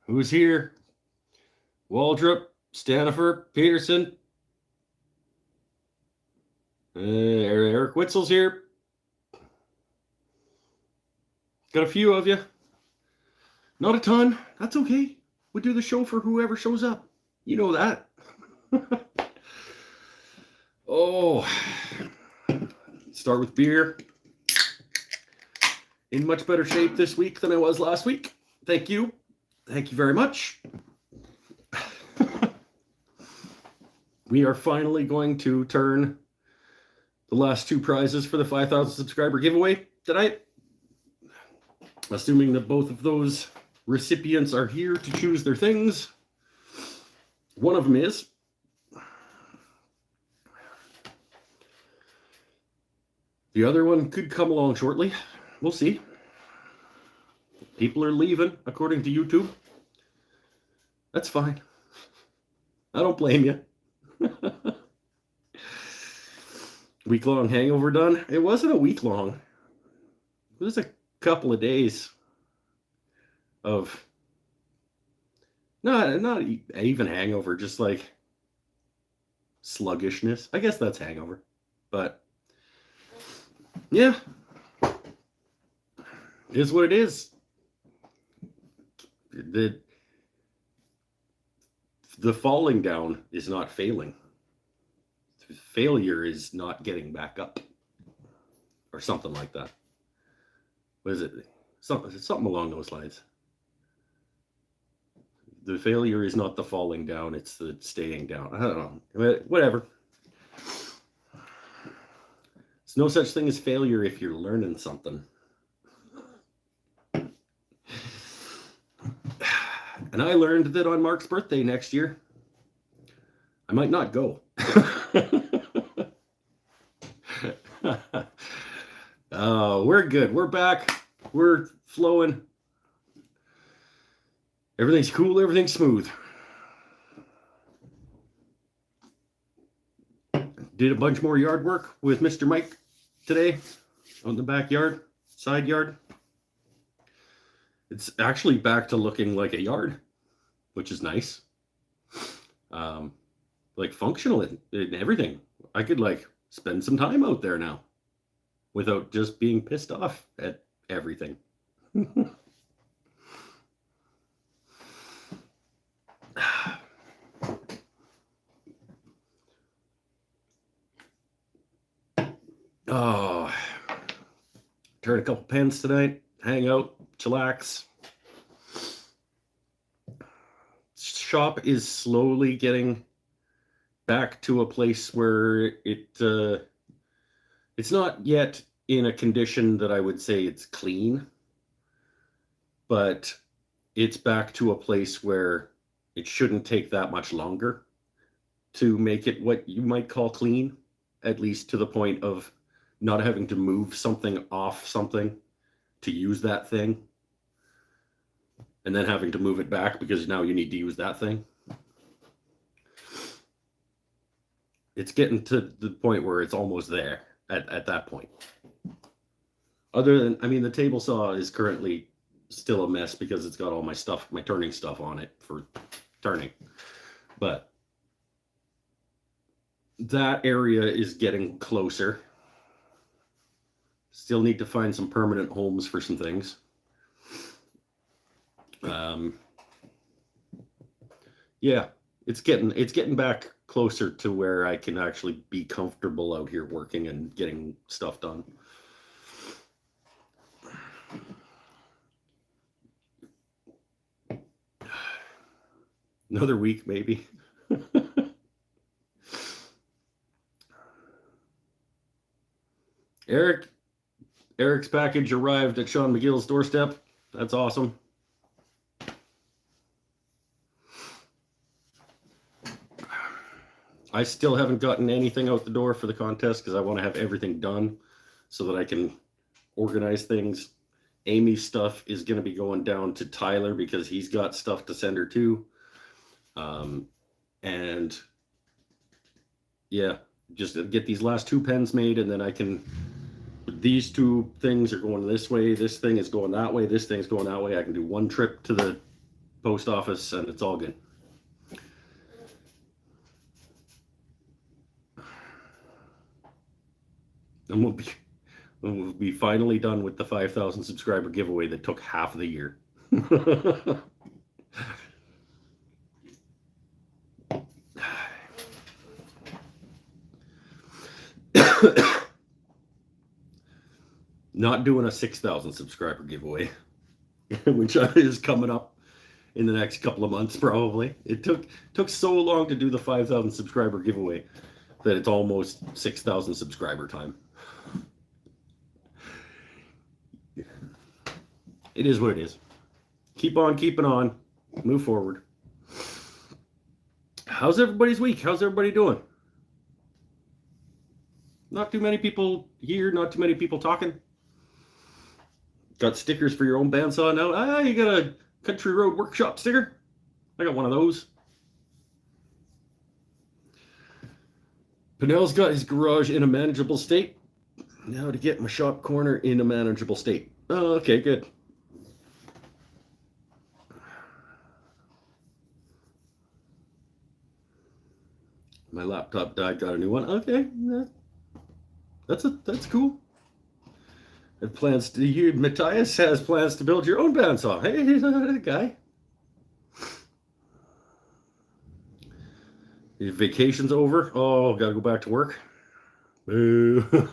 Who's here? Waldrop, Stanifer, Peterson. Eric Witzel's here. Got a few of you. Not a ton. That's okay. We do the show for whoever shows up. You know that. Oh, start with beer. In much better shape this week than I was last week. Thank you. Thank you very much. We are finally going to turn the last two prizes for the 5,000 subscriber giveaway tonight. Assuming that both of those recipients are here to choose their things. One of them is. The other one could come along shortly. We'll see. People are leaving, according to YouTube. That's fine. I don't blame you. Week-long hangover done? It wasn't a week long. It was a couple of days of not even hangover, just like sluggishness. I guess that's hangover. But yeah, it is what it is. The falling down is not failing. Failure is not getting back up, or something like that. What is it? Something along those lines. The failure is not the falling down; it's the staying down. I don't know. Whatever. There's no such thing as failure if you're learning something. And I learned that on Mark's birthday next year, I might not go. We're good. We're back. We're flowing. Everything's cool. Everything's smooth. Did a bunch more yard work with Mr. Mike today out in the backyard, side yard. It's actually back to looking like a yard, which is nice. Like functional and everything. I could like spend some time out there now without just being pissed off at everything. Oh, turn a couple pens tonight, hang out, chillax. Shop is slowly getting back to a place where it's not yet in a condition that I would say it's clean, but it's back to a place where it shouldn't take that much longer to make it what you might call clean, at least to the point of not having to move something off something to use that thing and then having to move it back because now you need to use that thing. It's getting to the point where it's almost there at that point. Other than, I mean, the table saw is currently still a mess because it's got all my stuff, my turning stuff on it for turning. But that area is getting closer. Still need to find some permanent homes for some things. Yeah, it's getting back closer to where I can actually be comfortable out here working and getting stuff done. Another week, maybe. Eric's package arrived at Sean McGill's doorstep. That's awesome. I still haven't gotten anything out the door for the contest because I want to have everything done so that I can organize things. Amy's stuff is going to be going down to Tyler because he's got stuff to send her to. And yeah, just get these last two pens made, and then I can, these two things are going this way, this thing is going that way, this thing's going that way. I can do one trip to the post office, and it's all good. And we'll be finally done with the 5,000 subscriber giveaway that took half of the year. Not doing a 6,000 subscriber giveaway, which is coming up in the next couple of months probably. It took so long to do the 5,000 subscriber giveaway that it's almost 6,000 subscriber time. It is what it is. Keep on keeping on. Move forward. How's everybody's week? How's everybody doing? Not too many people here, not too many people talking. Got stickers for your own bandsaw now? You got a Country Road Workshop sticker? I got one of those. Pinnell's got his garage in a manageable state. Now to get my shop corner in a manageable state. Oh, okay, good. My laptop died, got a new one. Okay, that's cool. And plans to you, Matthias has plans to build your own bandsaw. Hey, he's a guy. Your vacation's over. Oh, gotta go back to work. Boo.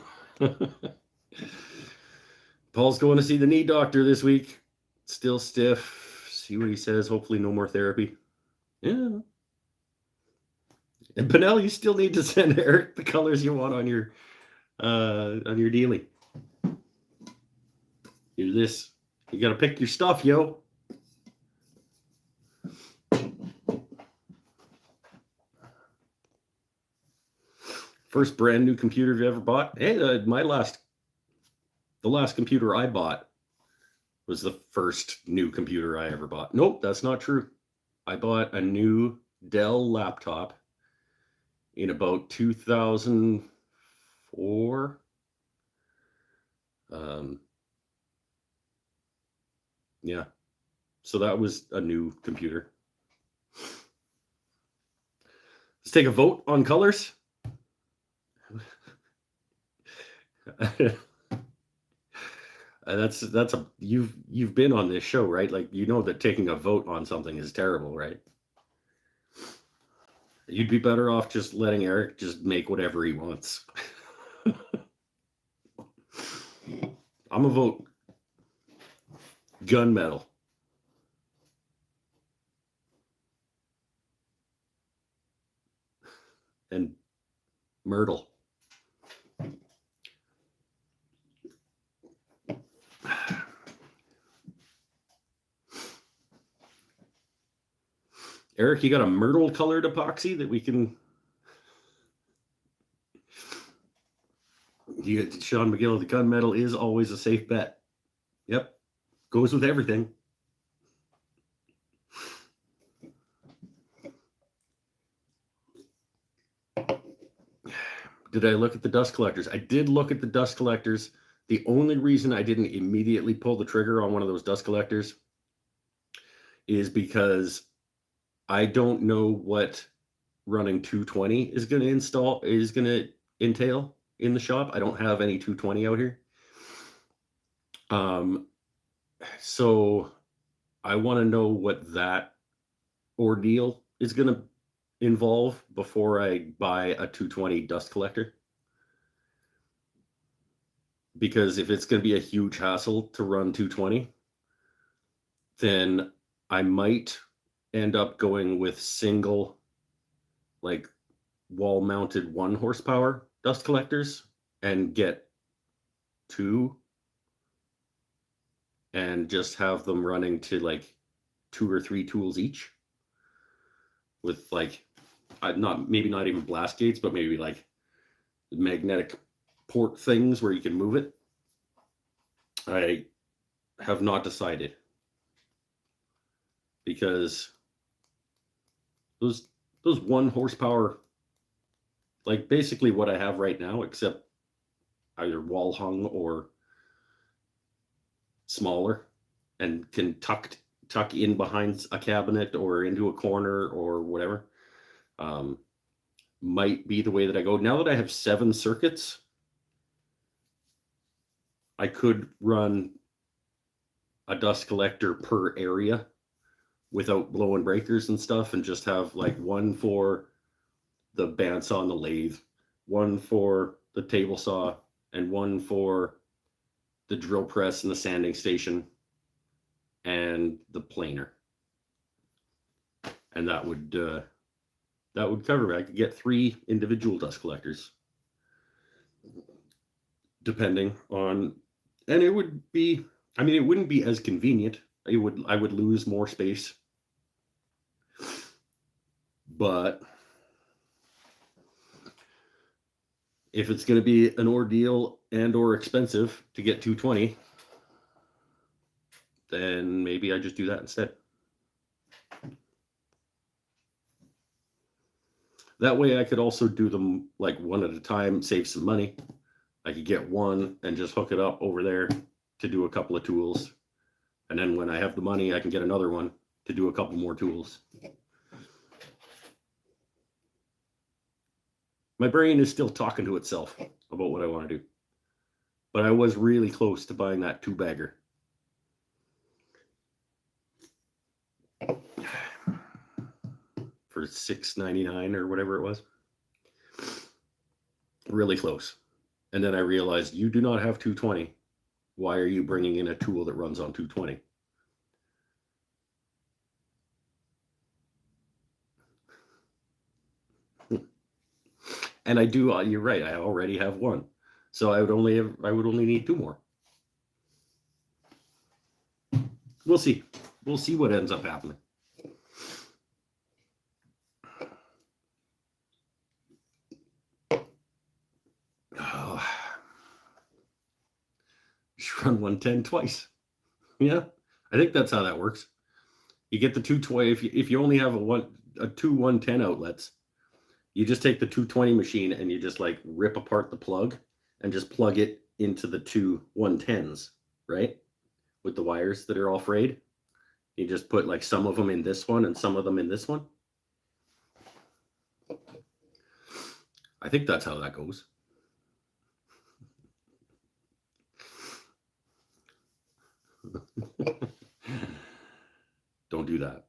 Paul's going to see the knee doctor this week. Still stiff. See what he says. Hopefully no more therapy. Yeah. And Pinnell, you still need to send Eric the colors you want on your dealie. Here's this. You gotta pick your stuff, yo. First brand new computer you ever bought? Hey, the last computer I bought was the first new computer I ever bought. Nope, that's not true. I bought a new Dell laptop in about 2004. Yeah. So that was a new computer. Let's take a vote on colors. You've been on this show, right? Like, you know that taking a vote on something is terrible, right? You'd be better off just letting Eric just make whatever he wants. I'm a vote gunmetal. And Myrtle. Eric, you got a myrtle colored epoxy that we can... Sean McGill, the gunmetal is always a safe bet. Yep. Goes with everything. Did I look at the dust collectors? I did look at the dust collectors. The only reason I didn't immediately pull the trigger on one of those dust collectors is because I don't know what running 220 is going to entail in the shop. I don't have any 220 out here. So I want to know what that ordeal is going to involve before I buy a 220 dust collector. Because if it's going to be a huge hassle to run 220, then I might end up going with single, like, wall mounted 1 horsepower dust collectors and get 2 and just have them running to like 2 or 3 tools each with like, maybe not even blast gates, but maybe like magnetic port things where you can move it. I have not decided, because those 1 horsepower, like basically what I have right now, except either wall hung or smaller, and can tuck tuck in behind a cabinet or into a corner or whatever. Might be the way that I go. Now that I have 7 circuits, I could run a dust collector per area without blowing breakers and stuff, and just have like one for the bandsaw on the lathe, one for the table saw, and one for the drill press and the sanding station and the planer. And that would cover it. I could get 3 individual dust collectors, depending on, and it would be, I mean, it wouldn't be as convenient. I would lose more space, but if it's going to be an ordeal and or expensive to get 220, then maybe I just do that instead. That way I could also do them like one at a time, save some money. I could get one and just hook it up over there to do a couple of tools. And then when I have the money, I can get another one to do a couple more tools. My brain is still talking to itself about what I want to do. But I was really close to buying that 2-bagger. For $6.99 or whatever it was. Really close. And then I realized, you do not have 220. Why are you bringing in a tool that runs on 220? And I do, you're right, I already have one. So I would only need 2 more. We'll see. We'll see what ends up happening. Oh. Just run 110 twice. Yeah, I think that's how that works. You get the 220. If you only have a 2 110 outlets, you just take the 220 machine and you just like rip apart the plug and just plug it into the 2 110s, right? With the wires that are all frayed. You just put like some of them in this one and some of them in this one. I think that's how that goes. Don't do that.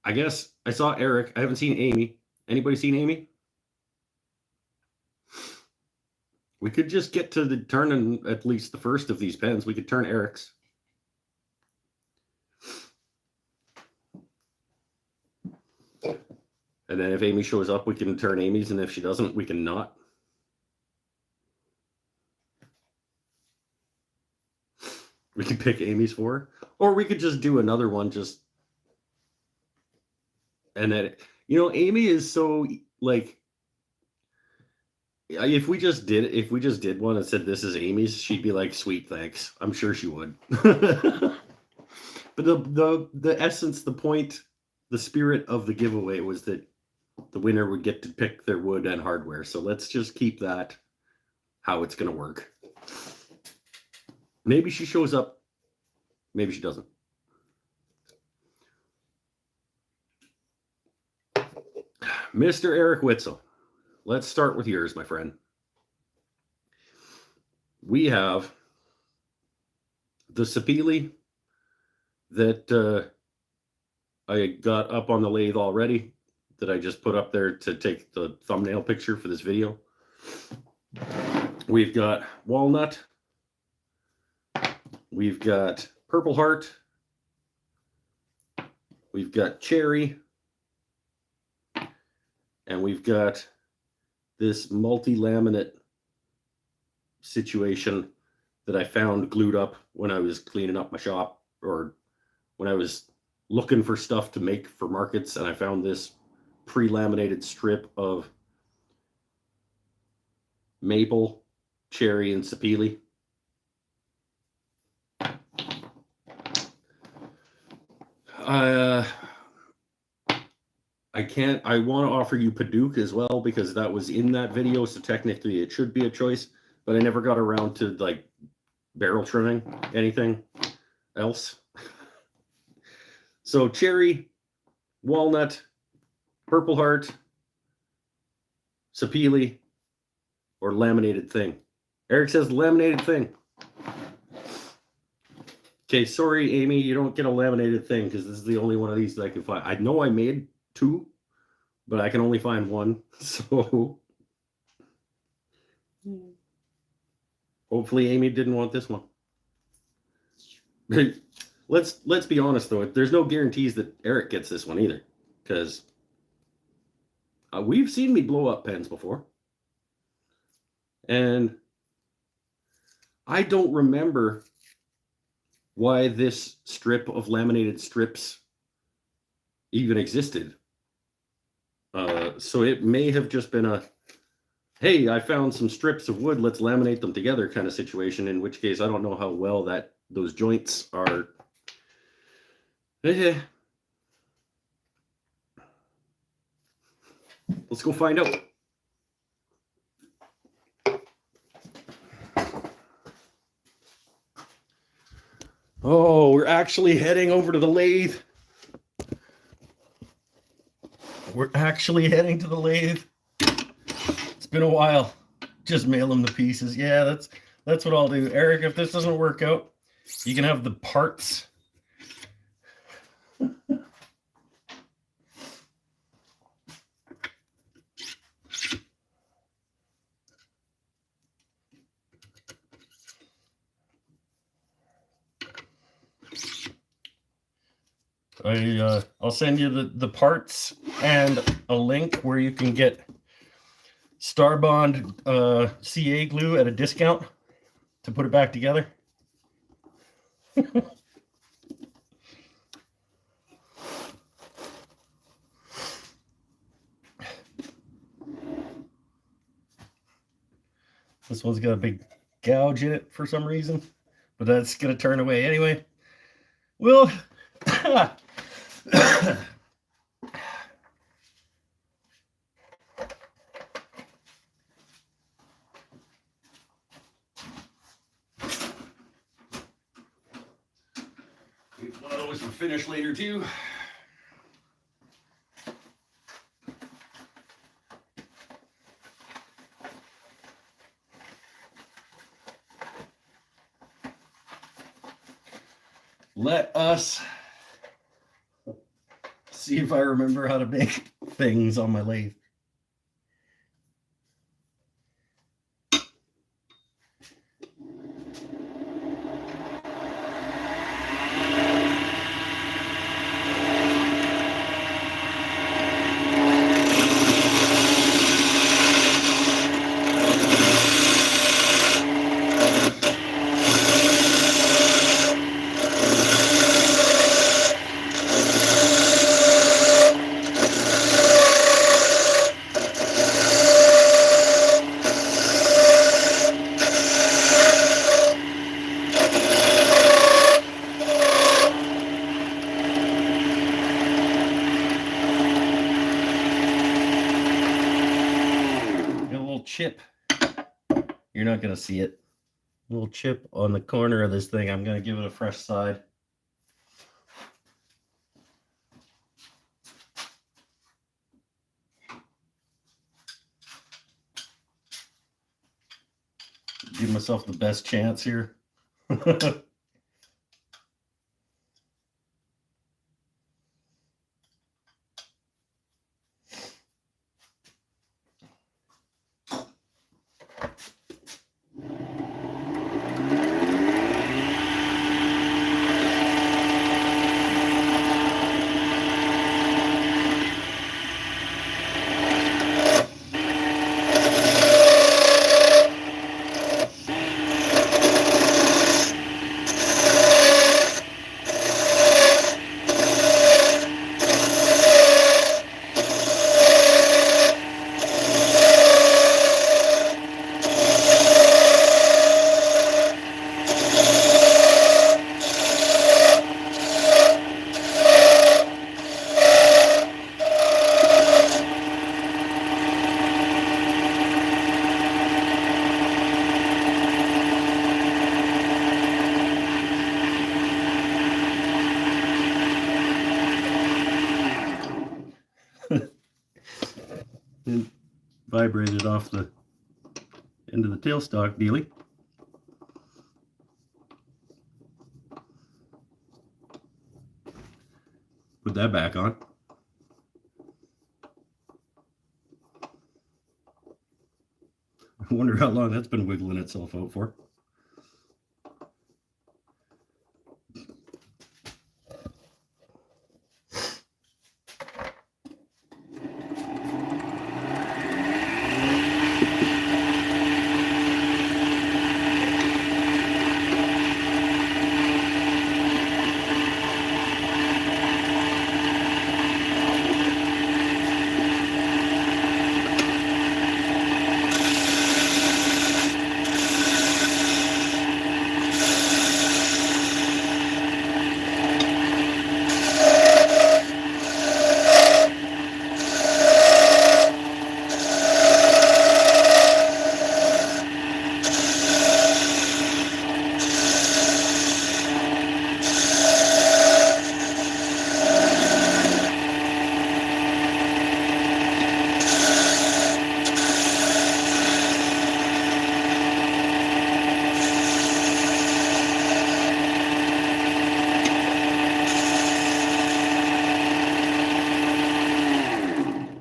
I guess I saw Eric. I haven't seen Amy. Anybody seen Amy? We could just get to the turning at least the first of these pens. We could turn Eric's. And then if Amy shows up, we can turn Amy's. And if she doesn't, we can not. We can pick Amy's for her. Or we could just do another one just. And then, Amy is so like, if we just did one and said this is Amy's, she'd be like, sweet, thanks. I'm sure she would. But the essence, the point, the spirit of the giveaway was that the winner would get to pick their wood and hardware. So let's just keep that how it's going to work. Maybe she shows up. Maybe she doesn't. Mr. Eric Witzel, let's start with yours, my friend. We have the Sapele that I got up on the lathe already, that I just put up there to take the thumbnail picture for this video. We've got Walnut. We've got Purple Heart. We've got Cherry. And we've got this multi-laminate situation that I found glued up when I was cleaning up my shop, or when I was looking for stuff to make for markets, and I found this pre-laminated strip of maple, cherry, and Sapele. I I want to offer you Paduke as well because that was in that video, so technically it should be a choice, but I never got around to like barrel trimming anything else. So cherry, walnut, Purple Heart, Sapele, or laminated thing. Eric says laminated thing. Okay, sorry, Amy, you don't get a laminated thing because this is the only one of these that I can find. I know I made 2, but I can only find 1. So hopefully Amy didn't want this one. Let's be honest though, there's no guarantees that Eric gets this one either, because we've seen me blow up pens before, and I don't remember why this strip of laminated strips even existed. So it may have just been a, hey, I found some strips of wood, let's laminate them together kind of situation, in which case I don't know how well those joints are. Let's go find out. Oh, we're actually heading over to the lathe. We're actually heading to the lathe. It's been a while. Just mail them the pieces. Yeah, that's what I'll do. Eric, if this doesn't work out, you can have the parts. I'll send you the parts and a link where you can get Starbond CA glue at a discount to put it back together. This one's got a big gouge in it for some reason, but that's going to turn away anyway. Well, one of those will finish later too. Let us see if I remember how to make things on my lathe. Chip. You're not going to see it. A little chip on the corner of this thing. I'm going to give it a fresh side. Give myself the best chance here. It vibrated off the end of the tailstock dealie. Put that back on. I wonder how long that's been wiggling itself out for.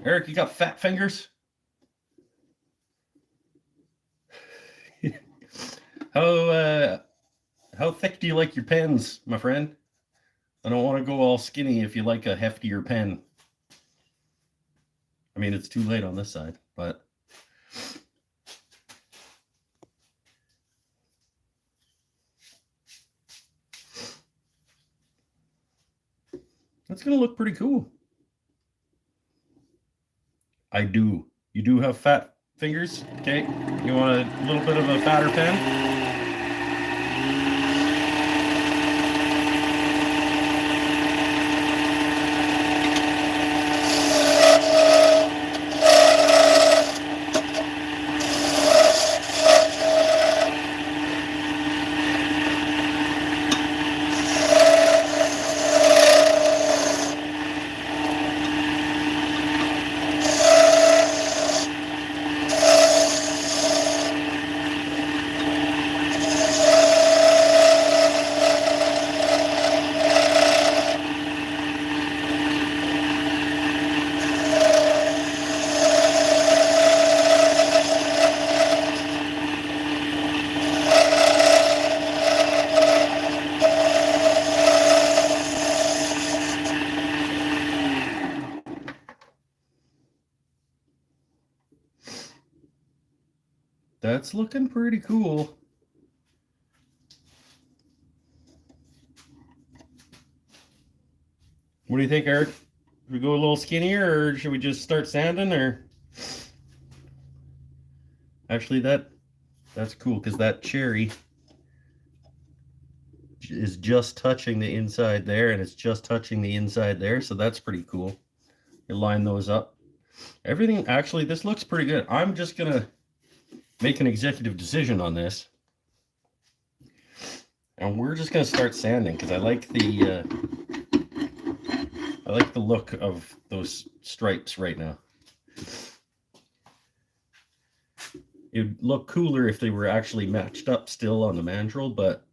Eric, you got fat fingers? How thick do you like your pens, my friend? I don't want to go all skinny if you like a heftier pen. I mean, it's too late on this side, but that's going to look pretty cool. I do. You do have fat fingers? Okay. You want a little bit of a fatter pen? That's looking pretty cool. What do you think, Eric? Should we go a little skinnier, or should we just start sanding? Or actually, that's cool because that cherry is just touching the inside there, and it's just touching the inside there, so that's pretty cool. You line those up. Everything, actually, this looks pretty good. I'm just gonna make an executive decision on this, and we're just gonna start sanding because I like the look of those stripes right now. It'd look cooler if they were actually matched up still on the mandrel, but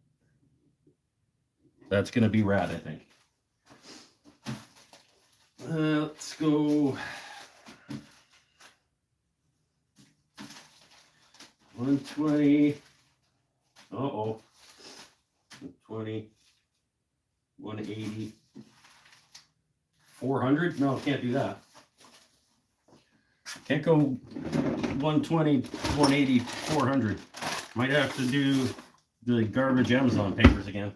that's gonna be rad, I think. Let's go 120. Uh-oh. 120. 180. 400? No, can't do that. Can't go 120, 180, 400. Might have to do the garbage Amazon papers again.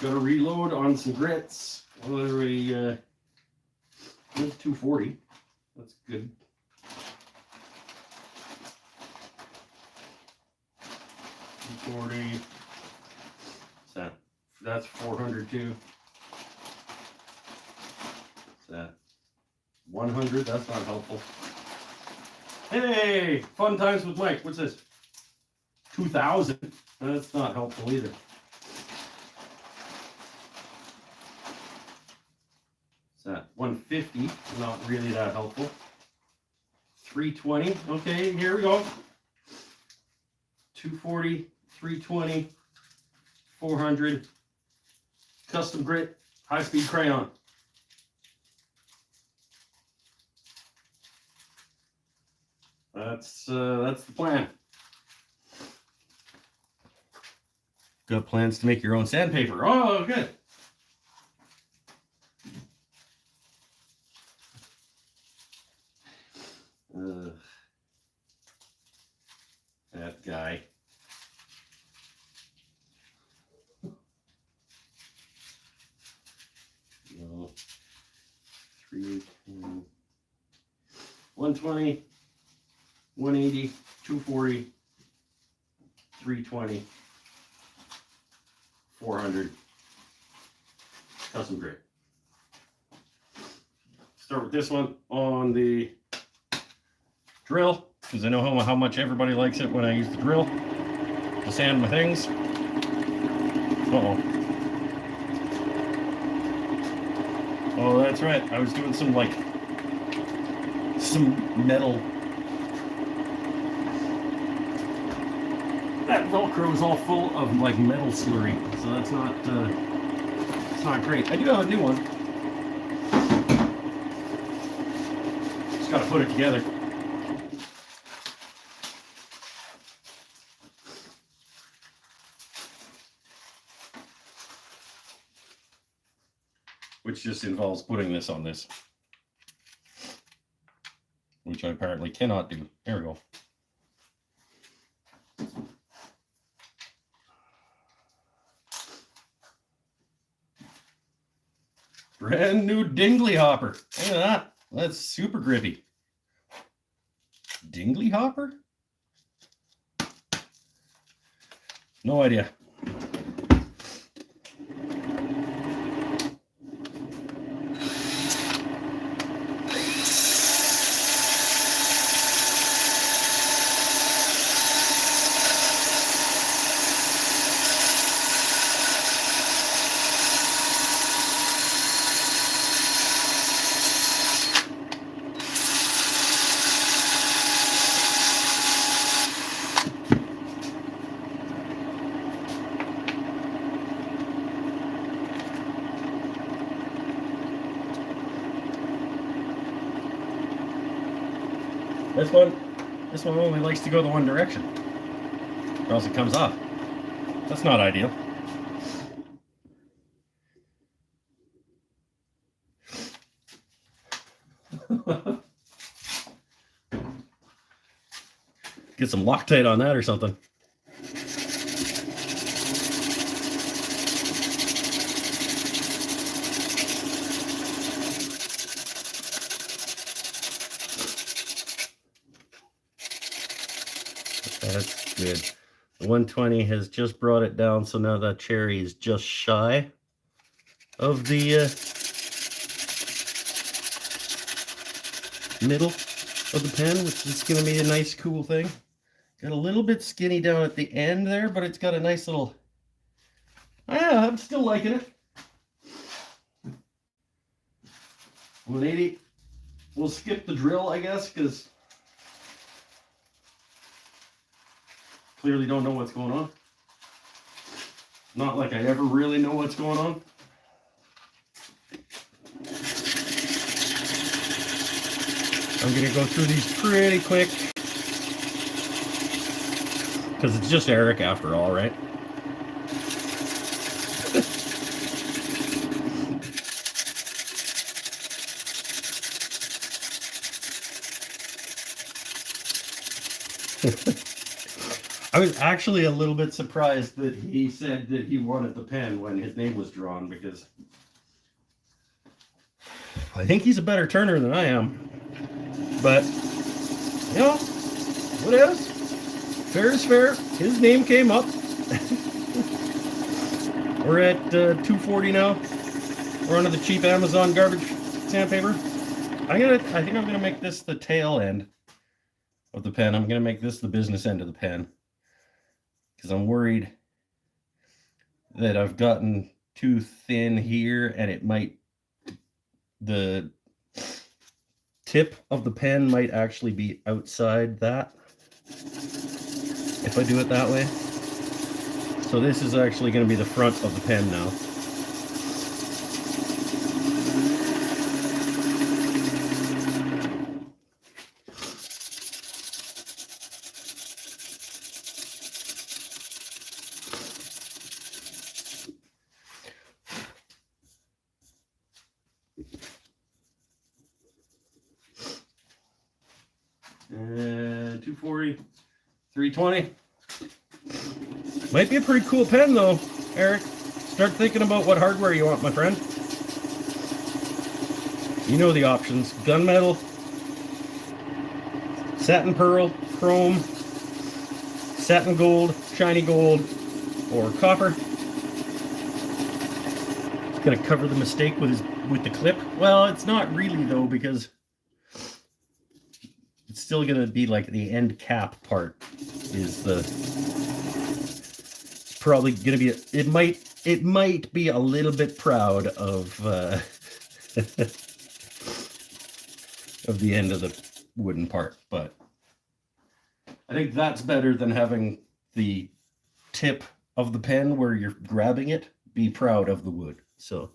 Got to reload on some grits. What are we? 240. That's good. 240. So that's 400 too. So 100. That's not helpful. Hey, fun times with Mike. What's this? 2,000. That's not helpful either. It's at 150, not really that helpful. 320, okay, here we go. 240, 320, 400, custom grit, high-speed crayon. That's the plan. Got plans to make your own sandpaper. Oh, good. That guy. No. 310, 120, 180, 240, 320, 400, custom grit. Start with this one on the drill, because I know how much everybody likes it when I use the drill to sand my things. Uh-oh. Oh, that's right. I was doing some metal. That Velcro is all full of like metal slurry, so that's not it's not great. I do have a new one. Just gotta put it together. Which just involves putting this on this, which I apparently cannot do. There we go. Brand new Dingley hopper. Look at that. That's super grippy. Dingley hopper? No idea. This one only likes to go the one direction, or else it comes off. That's not ideal. Get some Loctite on that or something. That's good. The 120 has just brought it down, so now that cherry is just shy of the middle of the pen, which is going to be a nice, cool thing. Got a little bit skinny down at the end there, but it's got a nice little... Yeah, I'm still liking it. 180. We'll skip the drill, I guess, because clearly don't know what's going on. Not like I ever really know what's going on. I'm going to go through these pretty quick, because it's just Eric after all, right? I was actually a little bit surprised that he said that he wanted the pen when his name was drawn, because I think he's a better turner than I am. But, you know, what else? Fair is fair. His name came up. We're at 240 now. We're under the cheap Amazon garbage sandpaper. I think I'm gonna make this the tail end of the pen. I'm gonna make this the business end of the pen, because I'm worried that I've gotten too thin here and it might the tip of the pen might actually be outside that if I do it that way. So this is actually going to be the front of the pen now. And 240, 320. Might be a pretty cool pen though, Eric. Start thinking about what hardware you want, my friend. You know the options: gunmetal, satin pearl, chrome, satin gold, shiny gold, or copper. It's gonna cover the mistake with the clip. Well, it's not really though, because it's still gonna be like the end cap part is the. It's probably gonna be. It might be a little bit proud of of the end of the wooden part, but I think that's better than having the tip of the pen where you're grabbing it be proud of the wood. So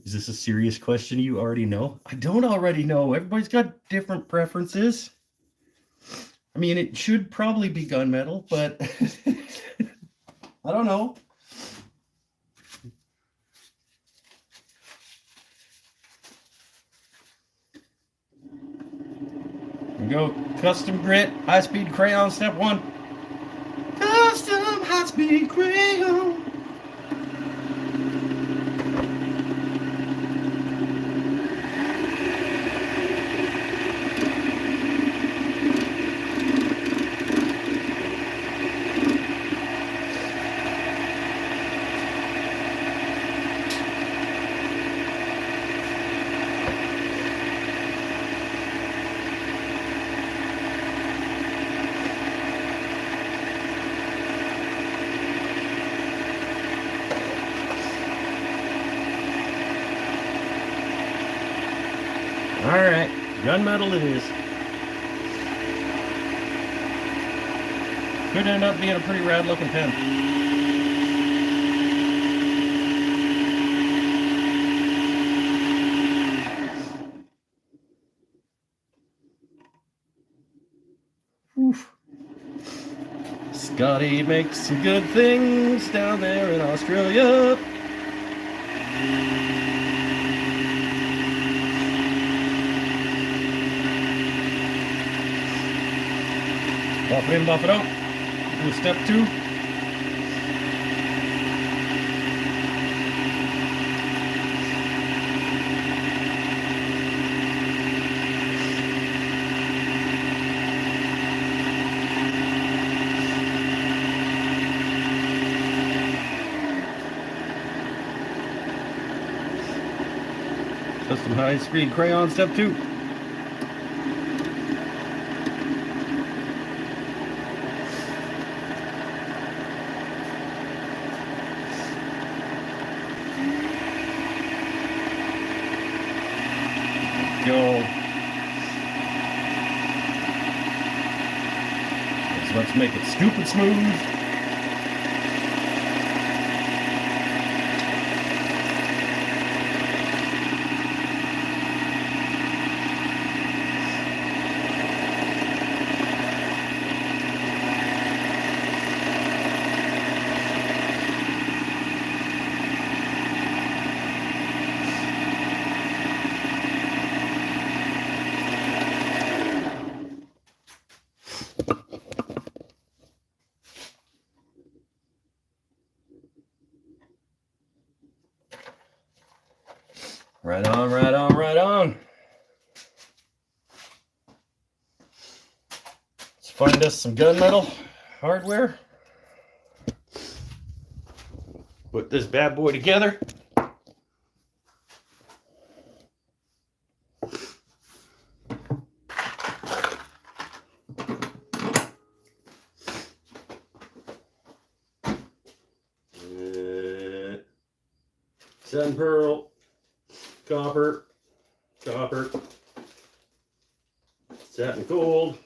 is this a serious question you already know? I don't already know. Everybody's got different preferences. I mean, it should probably be gunmetal, but I don't know. Here we go. Custom grit, high-speed crayon, step 1. Custom high-speed crayon. All right, gunmetal it is. Could end up being a pretty rad looking pen. Oof. Scotty makes some good things down there in Australia. Buff it in, buff it out. Do step 2. Custom high-speed crayon, step 2. Go. So let's make it stupid smooth. Right on, right on, right on. Let's find us some gunmetal hardware. Put this bad boy together. satin pearl, copper, copper, satin gold,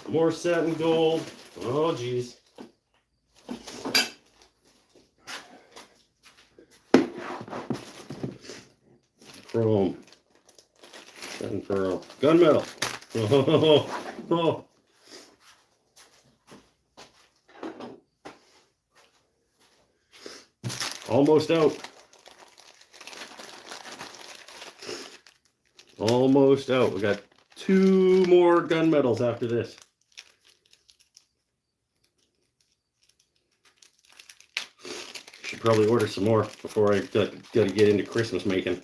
more satin gold. Oh, geez. Chrome, satin pearl, gunmetal. Oh. Almost out. Almost out. We got 2 more gunmetals after this. Should probably order some more before I got to get into Christmas making.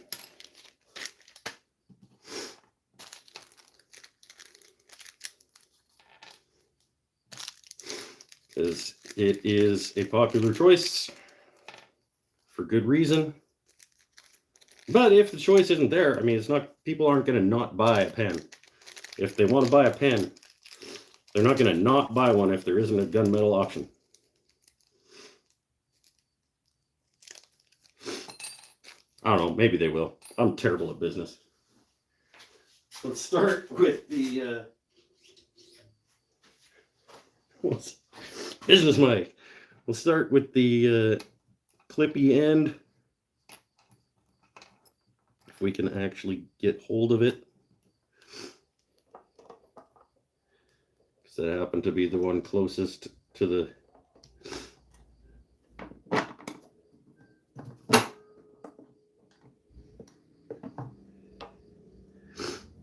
Because it is a popular choice for good reason. But if the choice isn't there, I mean, it's not, people aren't going to not buy a pen. If they want to buy a pen, they're not going to not buy one if there isn't a gunmetal option. I don't know, maybe they will. I'm terrible at business. Let's start with the business mic. We'll start with the clippy end. If we can actually get hold of it. Because that happened to be the one closest to the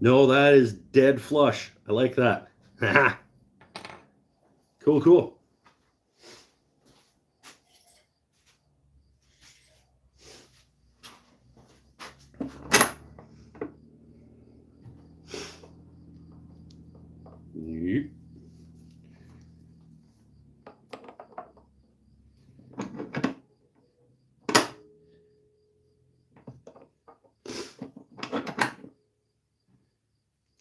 No, that is dead flush. I like that. Cool, cool. Yep.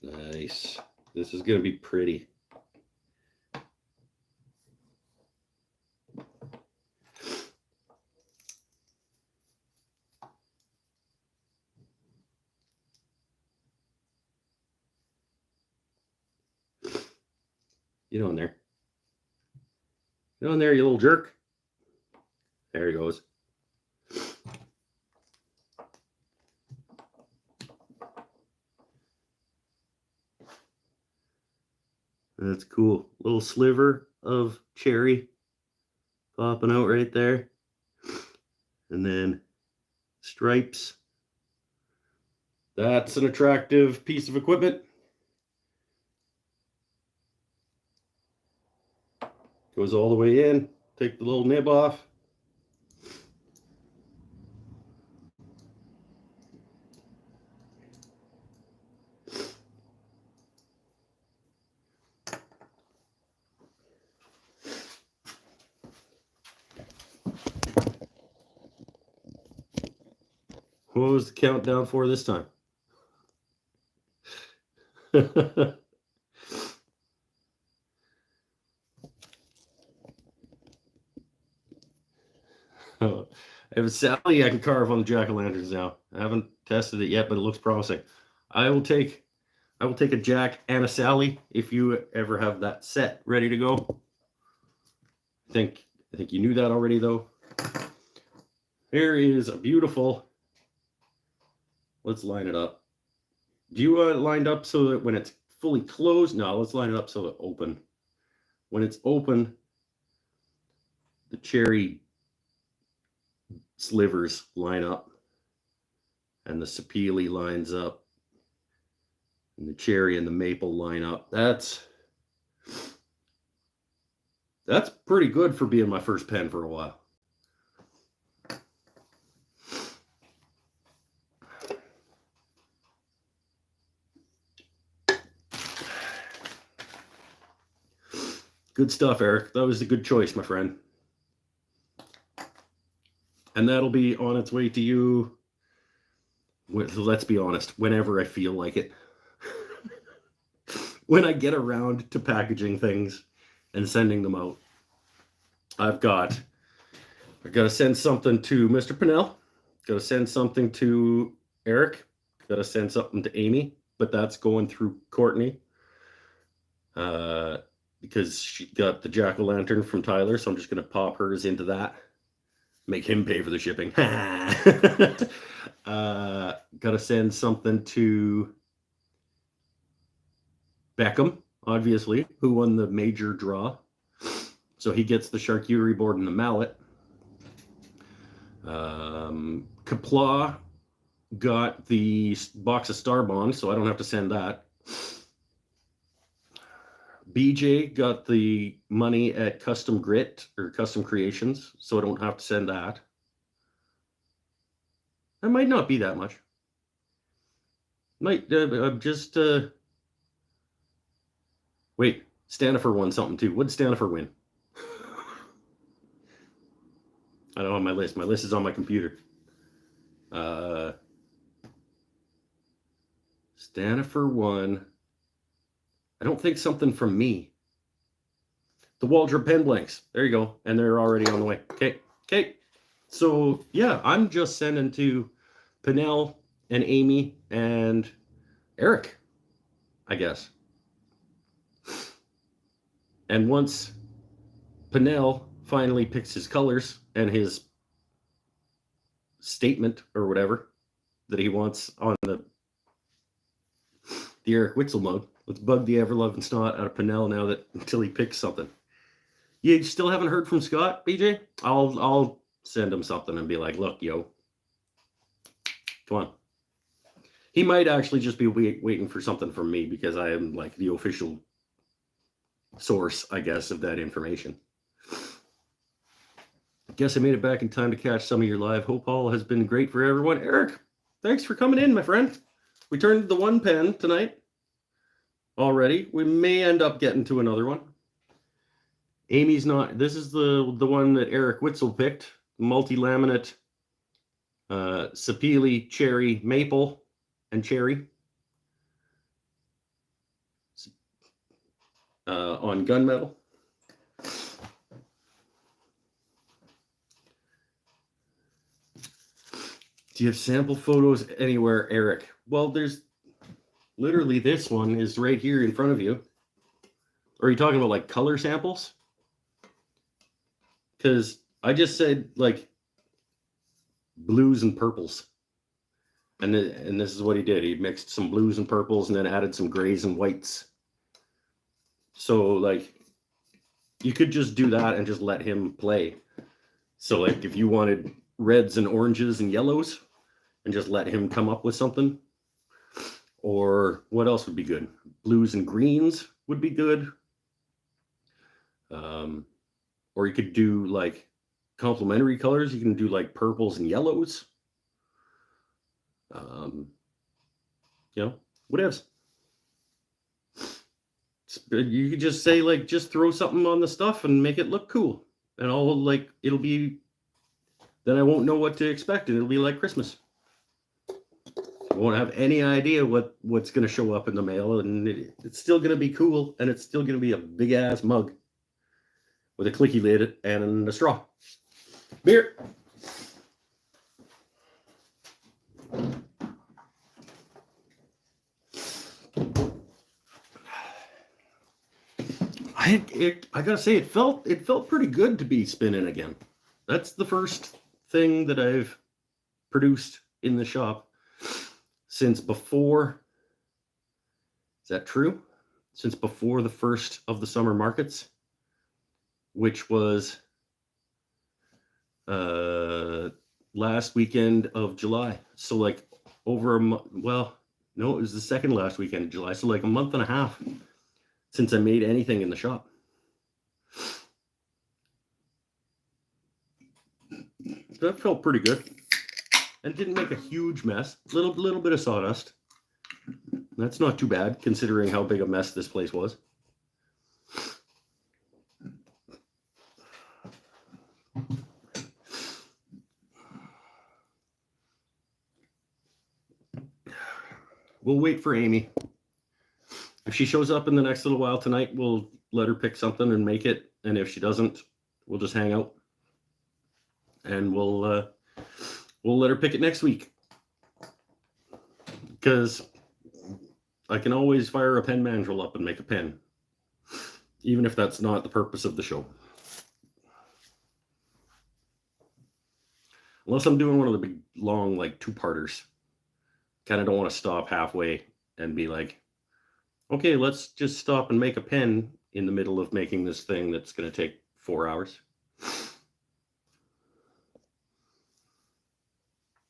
Nice. This is going to be pretty. Get on there. Get on there, you little jerk. There he goes. That's cool. Little sliver of cherry popping out right there. And then stripes. That's an attractive piece of equipment. Goes all the way in. Take the little nib off. What was the countdown for this time? Oh, I have a Sally I can carve on the jack-o'-lanterns now. I haven't tested it yet, but it looks promising. I will take a Jack and a Sally if you ever have that set ready to go. I think you knew that already though. Here is a beautiful. Let's line it up. Do you want it lined up so that when it's fully closed? No, let's line it up so it's open. When it's open, the cherry slivers line up and the sapele lines up and the cherry and the maple line up. That's pretty good for being my first pen for a while. Good stuff, Eric. That was a good choice, my friend. And that'll be on its way to you, let's be honest, whenever I feel like it. When I get around to packaging things and sending them out. I've got to send something to Mr. Pinnell. Got to send something to Eric. Got to send something to Amy, but that's going through Courtney. Because she got the jack-o'-lantern from Tyler, so I'm just going to pop hers into that. Make him pay for the shipping. Got to send something to Beckham, obviously, who won the major draw. So he gets the charcuterie board and the mallet. Kapla got the box of Star Bonds, so I don't have to send that. BJ got the money at Custom Grit or Custom Creations, so I don't have to send that. That might not be that much. Might just wait. Stanifer won something too. What did Stanifer win? I don't have my list. My list is on my computer. Stanifer won. I don't think something from me. The Waldrop pen blanks. There you go. And they're already on the way. Okay. So, yeah, I'm just sending to Pinnell and Amy and Eric, I guess. And once Pinnell finally picks his colors and his statement or whatever that he wants on the Eric Witzel mode, let's bug the ever-loving snot out of Pinnell now that until he picks something. You still haven't heard from Scott, BJ? I'll send him something and be like, look, yo, come on. He might actually just be waiting for something from me because I am like the official source, I guess, of that information. I guess I made it back in time to catch some of your live. Hope all has been great for everyone. Eric, thanks for coming in, my friend. We turned the one pen tonight already. We may end up getting to another one. Amy's not. This is the one that Eric Witzel picked. Multi-laminate Sapele cherry maple and cherry on gunmetal. Do you have sample photos anywhere, Eric? Well, there's literally this one is right here in front of you. Or are you talking about like color samples? Because I just said like blues and purples. And this is what he did. He mixed some blues and purples and then added some grays and whites. So like you could just do that and just let him play. So like if you wanted reds and oranges and yellows and just let him come up with something. Or what else would be good? Blues and greens would be good. Or you could do like complementary colors. You can do like purples and yellows. Whatevs. You could just say like, just throw something on the stuff and make it look cool. And all like, it'll be, then I won't know what to expect. And it'll be like Christmas. I won't have any idea what's going to show up in the mail. And it's still going to be cool. And it's still going to be a big ass mug with a clicky lid and a straw. Beer. I gotta say, it felt pretty good to be spinning again. That's the first thing that I've produced in the shop since before. Is that true? Since before the first of the summer markets, which was last weekend of July. So like over a month. Well, no, it was the second last weekend of July. So like a month and a half since I made anything in the shop. That felt pretty good. And didn't make a huge mess. Little bit of sawdust. That's not too bad considering how big a mess this place was. We'll wait for Amy. If she shows up in the next little while tonight, we'll let her pick something and make it. And if she doesn't, we'll just hang out, and we'll let her pick it next week, because I can always fire a pen mandrel up and make a pen, even if that's not the purpose of the show. Unless I'm doing one of the big, long, like, two-parters. Kind of don't want to stop halfway and be like, okay, let's just stop and make a pen in the middle of making this thing that's going to take 4 hours.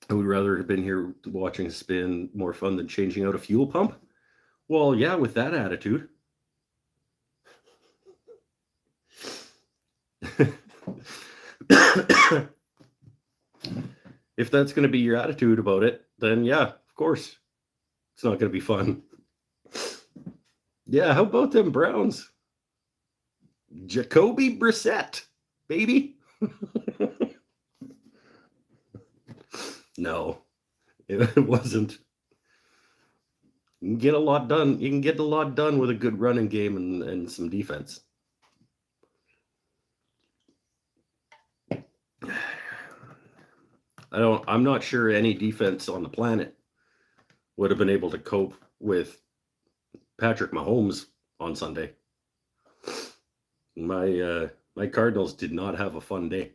I would rather have been here watching spin, more fun than changing out a fuel pump. Well, yeah, with that attitude. If that's going to be your attitude about it, then yeah, of course. It's not going to be fun. Yeah, how about them Browns? Jacoby Brissett, baby. No, it wasn't. You can get a lot done. You can get a lot done with a good running game and some defense. I'm not sure any defense on the planet would have been able to cope with Patrick Mahomes on Sunday. My Cardinals did not have a fun day.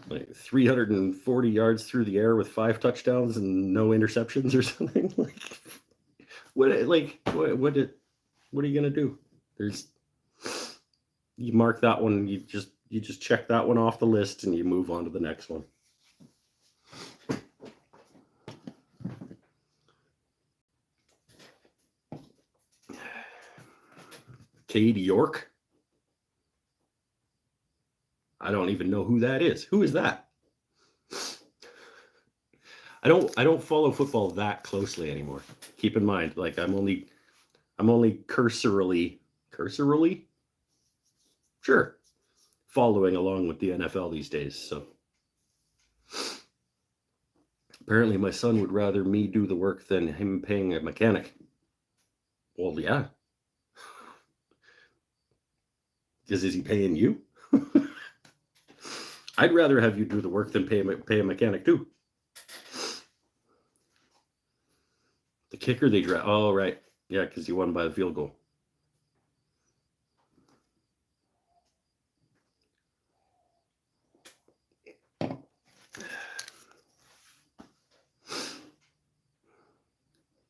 Like 340 yards through the air with 5 touchdowns and no interceptions or something. What are you gonna do? You mark that one. You just check that one off the list and you move on to the next one. Cade York. I don't even know who that is. Who is that? I don't follow football that closely anymore. Keep in mind, like I'm only cursorily, sure, following along with the NFL these days. So apparently my son would rather me do the work than him paying a mechanic. Well, yeah. Is he paying you? I'd rather have you do the work than pay a mechanic too. The kicker they draft. Oh, right. Yeah, because you won by the field goal.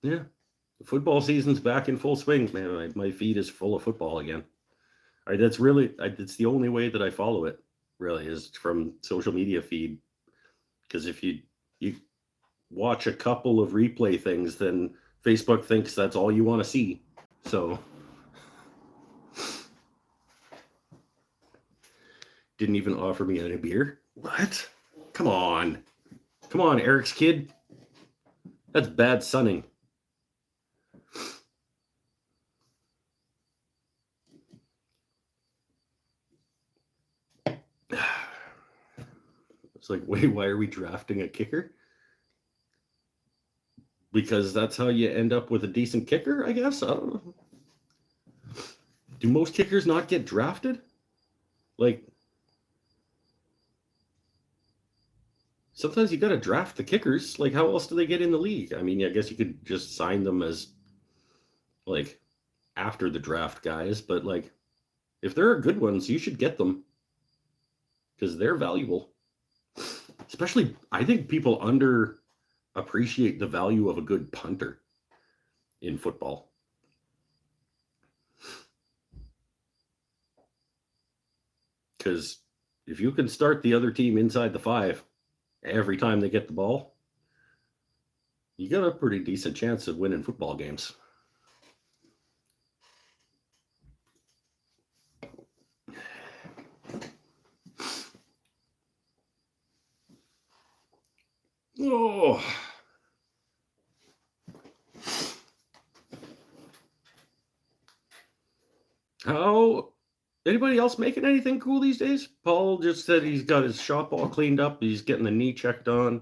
Yeah. The football season's back in full swing, man. My feed is full of football again. All right, it's the only way that I follow it, really, is from social media feed. Because if you watch a couple of replay things, then Facebook thinks that's all you want to see. So didn't even offer me any beer. What? Come on, Eric's kid. That's bad sunning. It's like, wait, why are we drafting a kicker? Because that's how you end up with a decent kicker, I guess. I don't know. Do most kickers not get drafted? Like, sometimes you got to draft the kickers. Like, how else do they get in the league? I mean, I guess you could just sign them as, like, after the draft guys. But, like, if there are good ones, you should get them. Because they're valuable. Especially, I think people underappreciate the value of a good punter in football. Because if you can start the other team inside the 5 every time they get the ball, you got a pretty decent chance of winning football games. Oh. How? Anybody else making anything cool these days? Paul just said he's got his shop all cleaned up. He's getting the knee checked on.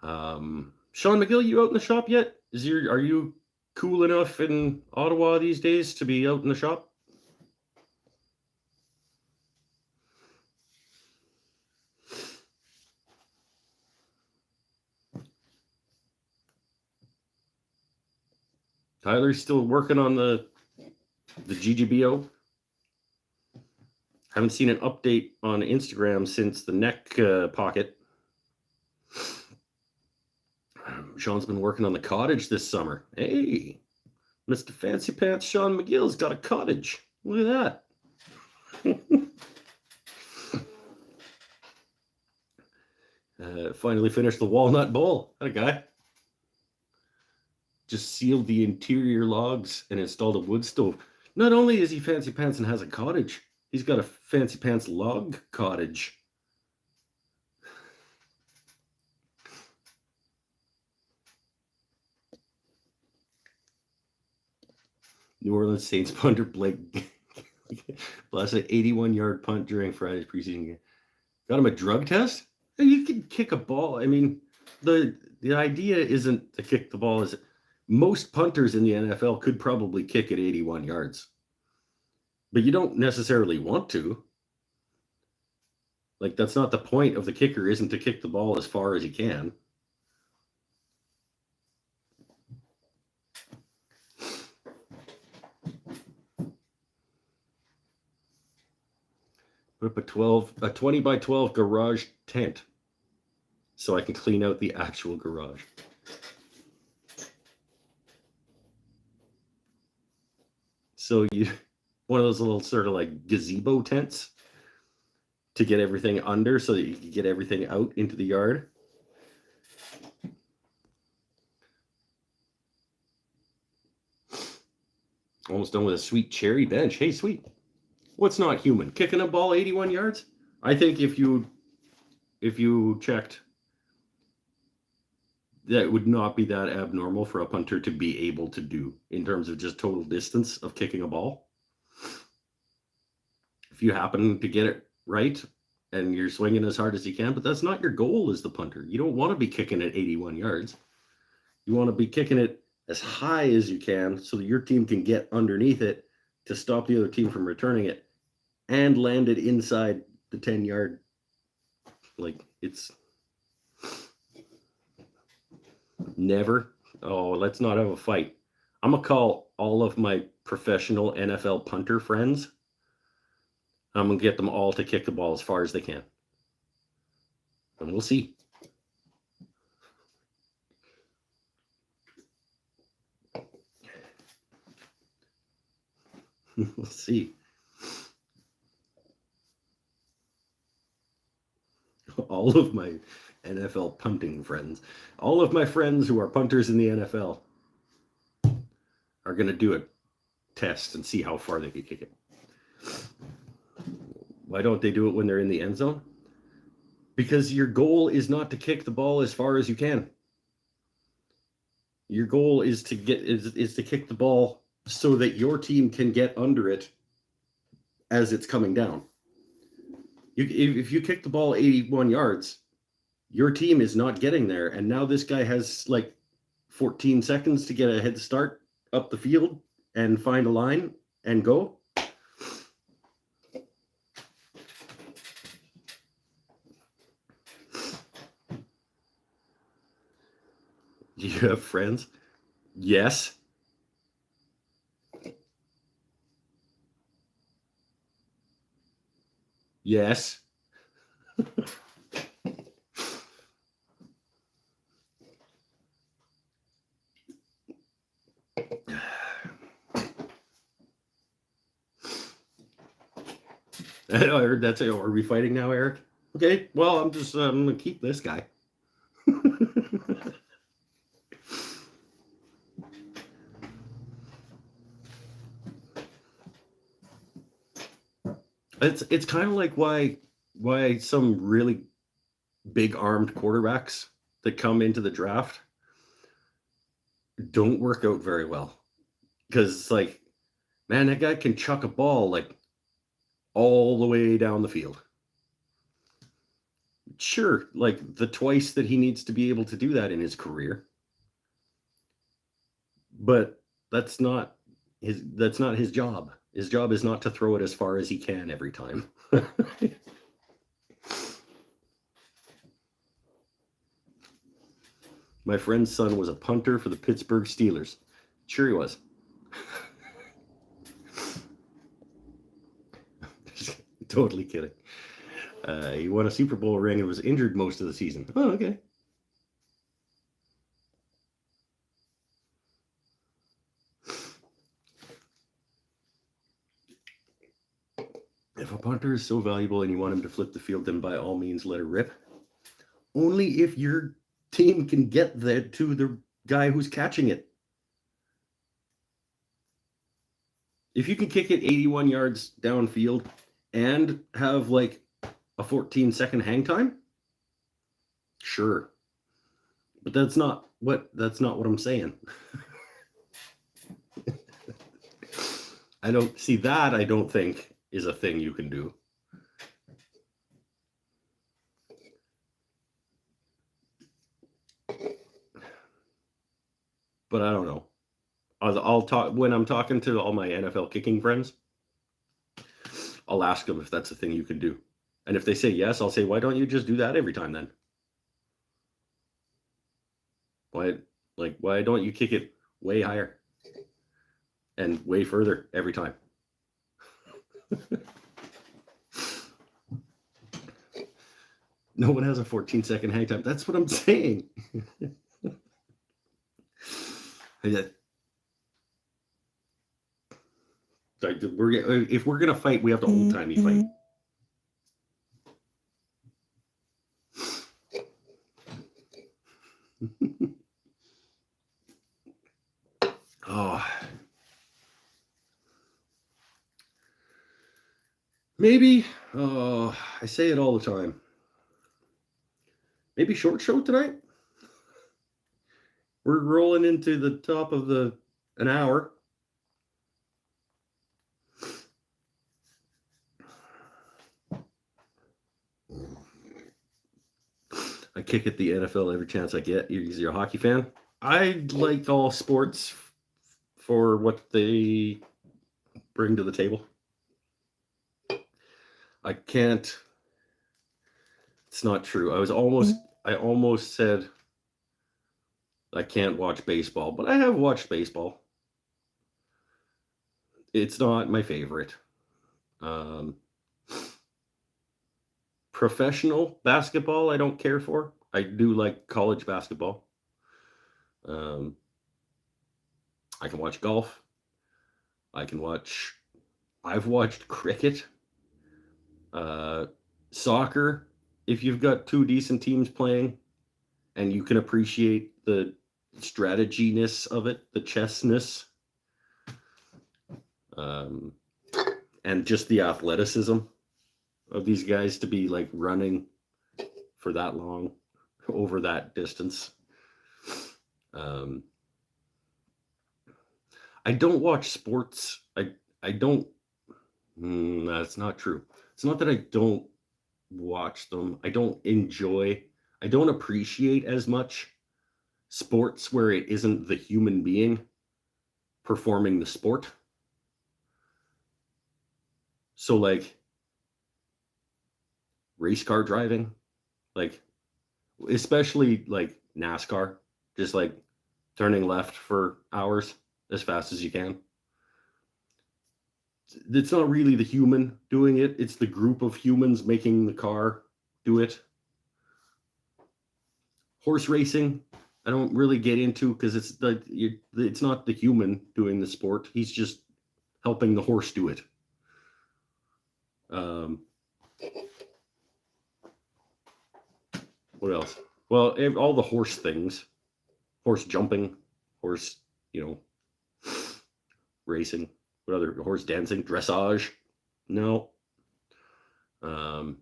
Sean McGill, you out in the shop yet? Are you cool enough in Ottawa these days to be out in the shop? Tyler's still working on the GGBO. Haven't seen an update on Instagram since the neck pocket. Sean's been working on the cottage this summer. Hey, Mr. Fancy Pants Sean McGill's got a cottage. Look at that. Finally finished the walnut bowl. That a guy. Just sealed the interior logs and installed a wood stove. Not only is he fancy pants and has a cottage, he's got a fancy pants log cottage. New Orleans Saints punter Blake blessed an 81-yard punt during Friday's preseason game. Got him a drug test? You can kick a ball. I mean, the idea isn't to kick the ball. Is most punters in the NFL could probably kick at 81 yards. But you don't necessarily want to. Like, that's not the point of the kicker, isn't to kick the ball as far as he can. Put up a 20 by 12 garage tent so I can clean out the actual garage. So you, one of those little sort of like gazebo tents to get everything under so that you can get everything out into the yard. Almost done with a sweet cherry bench. Hey, sweet. What's not human? Kicking a ball 81 yards? I think if you checked, that would not be that abnormal for a punter to be able to do in terms of just total distance of kicking a ball. If you happen to get it right and you're swinging as hard as you can, but that's not your goal as the punter. You don't want to be kicking at 81 yards. You want to be kicking it as high as you can so that your team can get underneath it to stop the other team from returning it and land it inside the 10-yard. Like, it's never. Oh, let's not have a fight. I'm going to call all of my professional NFL punter friends. I'm going to get them all to kick the ball as far as they can. And we'll see. We'll see. All of my NFL punting friends, all of my friends who are punters in the NFL are going to do a test and see how far they can kick it. Why don't they do it when they're in the end zone? Because your goal is not to kick the ball as far as you can. Your goal is to kick the ball so that your team can get under it as it's coming down. If you kick the ball 81 yards, your team is not getting there. And now this guy has like 14 seconds to get a head start up the field and find a line and go. Do you have friends? Yes. Yes. I heard that's it. Are we fighting now, Eric? Okay, well, I'm going to keep this guy. It's kind of like why some really big armed quarterbacks that come into the draft don't work out very well, because it's like, man, that guy can chuck a ball like all the way down the field. Sure, like the twice that he needs to be able to do that in his career. but that's not his job. His job is not to throw it as far as he can every time. My friend's son was a punter for the Pittsburgh Steelers. Sure he was. Totally kidding. He won a Super Bowl ring and was injured most of the season. Oh, okay. If a punter is so valuable and you want him to flip the field, then by all means let it rip. Only if your team can get that to the guy who's catching it. If you can kick it 81 yards downfield and have like a 14-second hang time, sure. But that's not what I'm saying. I don't think is a thing you can do. But I don't know. I'll talk when I'm talking to all my NFL kicking friends. I'll ask them if that's a thing you can do. And if they say yes, I'll say, why don't you just do that every time then? Why don't you kick it way higher and way further every time? No one has a 14-second hang time. That's what I'm saying. If we're gonna fight, we have to old-timey fight. Oh, maybe. Oh, I say it all the time. Maybe short show tonight. We're rolling into the top of an hour. I kick at the NFL every chance I get. You're a hockey fan? I like all sports for what they bring to the table. I can't. It's not true. I almost said I can't watch baseball, but I have watched baseball. It's not my favorite. Professional basketball, I don't care for. I do like college basketball. I can watch golf. I've watched cricket. Soccer, if you've got two decent teams playing and you can appreciate the strateginess of it, the chessness, and just the athleticism of these guys to be like running for that long over that distance. I don't watch sports. I don't. That's not true. It's not that I don't watch them. I don't appreciate as much sports where it isn't the human being performing the sport. So like race car driving, like especially like NASCAR, just like turning left for hours as fast as you can. It's not really the human doing it. It's the group of humans making the car do it. Horse racing, I don't really get into because it's not the human doing the sport. He's just helping the horse do it. What else? Well, all the horse things, horse jumping, horse, racing. What other horse dancing, dressage? No. And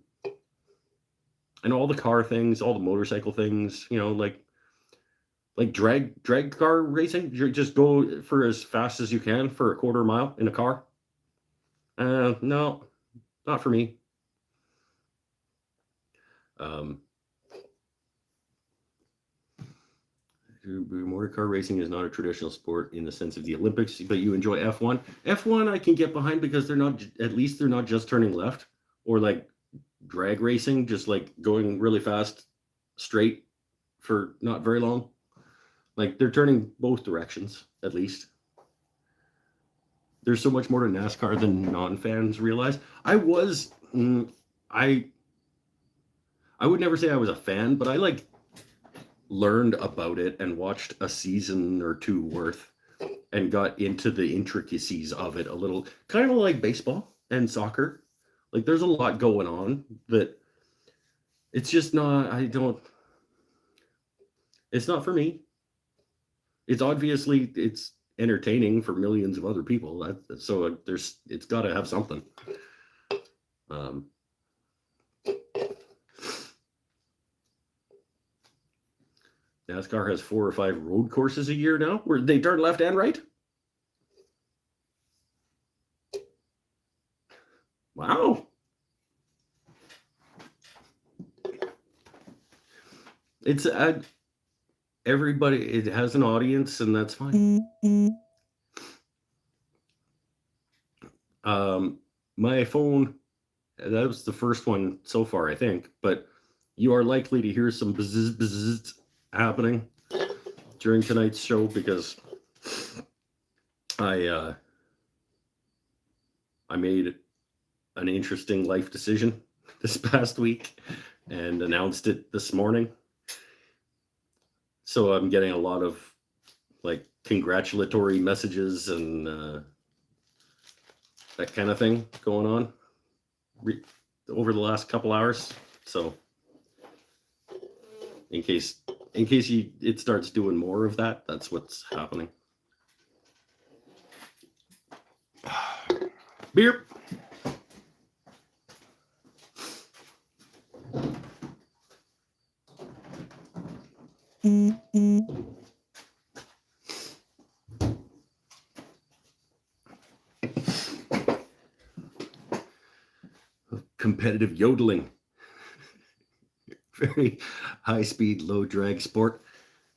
all the car things, all the motorcycle things, like drag car racing. You just go for as fast as you can for a quarter mile in a car. No, not for me. motor car racing is not a traditional sport in the sense of the Olympics, but you enjoy F1. F1 I can get behind because they're not, at least they're not just turning left, or like drag racing, just like going really fast straight for not very long. Like they're turning both directions, at least. There's so much more to NASCAR than non-fans realize. I would never say I was a fan, but I like learned about it and watched a season or two worth and got into the intricacies of it a little, kind of like baseball and soccer. Like there's a lot going on that it's just not, it's not for me. It's obviously, it's entertaining for millions of other people. So it's got to have something. NASCAR has 4 or 5 road courses a year now where they turn left and right. Wow. It's everybody, it has an audience, and that's fine. My phone, that was the first one so far, I think, but you are likely to hear some bzzz happening during tonight's show because I made an interesting life decision this past week and announced it this morning. So I'm getting a lot of like congratulatory messages and that kind of thing going on over the last couple hours. So in case it starts doing more of that, that's what's happening. Beer. Competitive yodeling. Very high speed, low drag sport.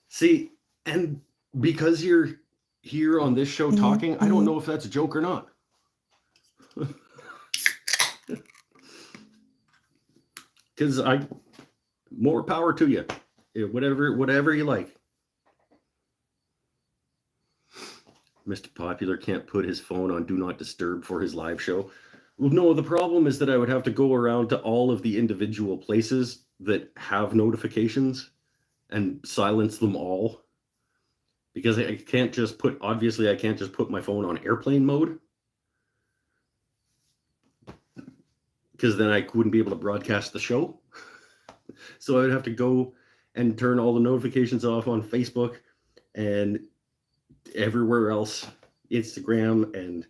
See, and because you're here on this show talking, I don't know if that's a joke or not. Because more power to you. Whatever you like. Mr. Popular can't put his phone on Do Not Disturb for his live show. Well, no, the problem is that I would have to go around to all of the individual places that have notifications and silence them all. Because I can't just put my phone on airplane mode. Because then I wouldn't be able to broadcast the show. So I would have to go and turn all the notifications off on Facebook and everywhere else, Instagram and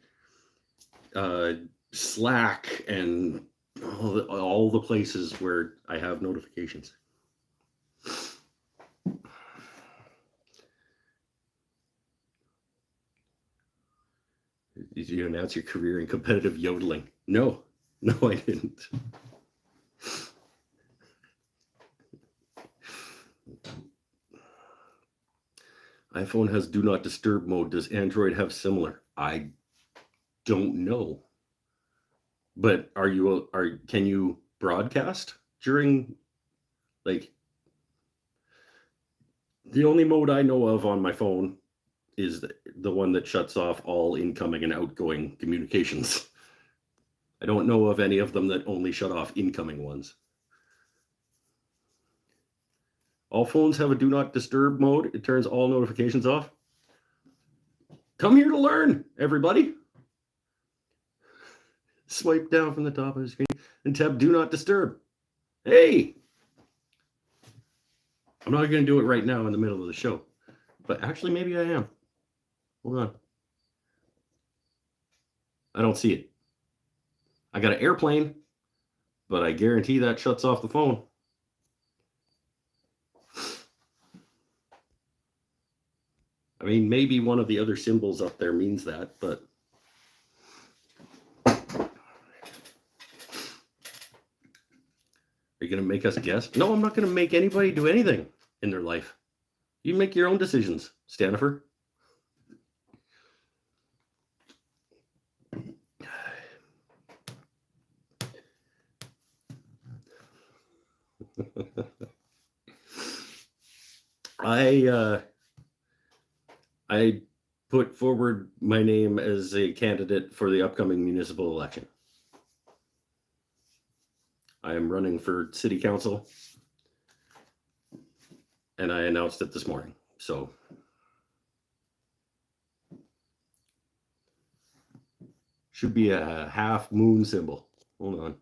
Slack and all the places where I have notifications. Did you announce your career in competitive yodeling? No, I didn't. iPhone has Do Not Disturb mode. Does Android have similar? I don't know. But can you broadcast during, like, the only mode I know of on my phone is the one that shuts off all incoming and outgoing communications. I don't know of any of them that only shut off incoming ones. All phones have a Do Not Disturb mode. It turns all notifications off. Come here to learn, everybody. Swipe down from the top of the screen and tap Do Not Disturb. Hey! I'm not going to do it right now in the middle of the show. But actually, maybe I am. Hold on. I don't see it. I got an airplane, but I guarantee that shuts off the phone. I mean, maybe one of the other symbols up there means that, but are you going to make us guess? No, I'm not going to make anybody do anything in their life. You make your own decisions, Stanifer. I put forward my name as a candidate for the upcoming municipal election. I am running for city council, and I announced it this morning. So should be a half moon symbol. Hold on.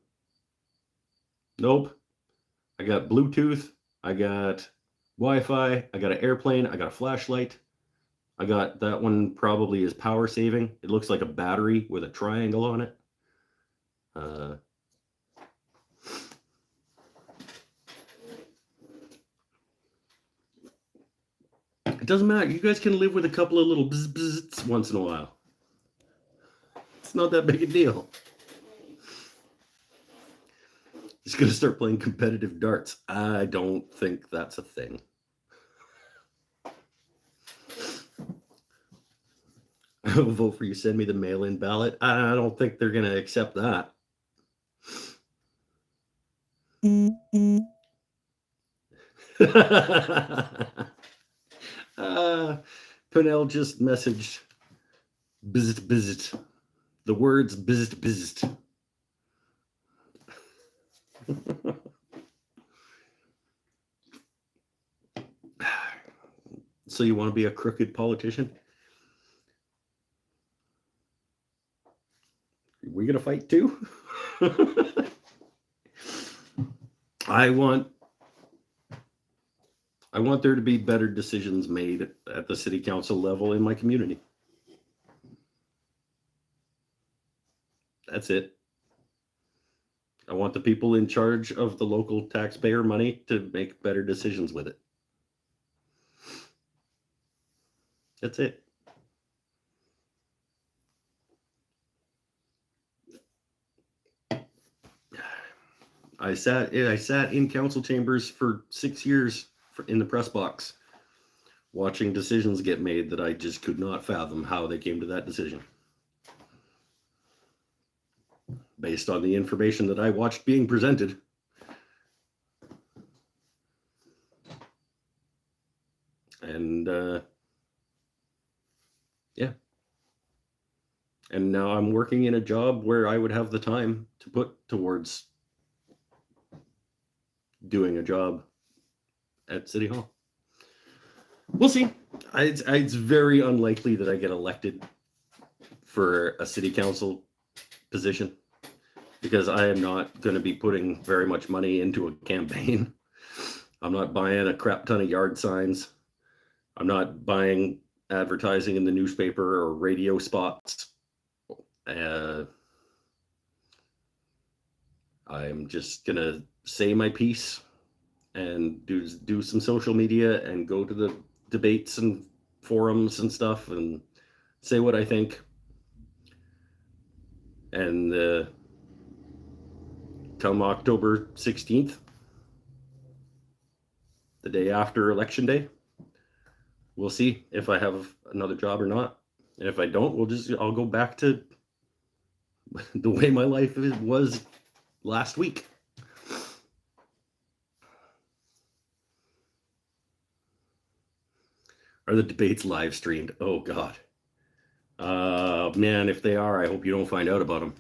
Nope. I got Bluetooth. I got Wi-Fi. I got an airplane. I got a flashlight. I got that one probably is power saving. It looks like a battery with a triangle on it. It doesn't matter. You guys can live with a couple of little bzz bzzz once in a while. It's not that big a deal. Just gonna start playing competitive darts. I don't think that's a thing. I will vote for you. Send me the mail-in ballot. I don't think they're gonna accept that. Pinnell just messaged bizit. The words bizit. So you want to be a crooked politician? Are we gonna fight too? I want there to be better decisions made at the city council level in my community. That's it. I want the people in charge of the local taxpayer money to make better decisions with it. That's it. I sat in council chambers for 6 years in the press box, watching decisions get made that I just could not fathom how they came to that decision. Based on the information that I watched being presented. And yeah. And now I'm working in a job where I would have the time to put towards doing a job at City Hall. We'll see. It's very unlikely that I get elected for a city council position, because I am not going to be putting very much money into a campaign. I'm not buying a crap ton of yard signs. I'm not buying advertising in the newspaper or radio spots. I'm just going to say my piece and do some social media and go to the debates and forums and stuff and say what I think. And come October 16th, the day after Election Day, we'll see if I have another job or not. And if I don't, I'll go back to the way my life was last week. Are the debates live streamed? Oh God. Man, if they are, I hope you don't find out about them.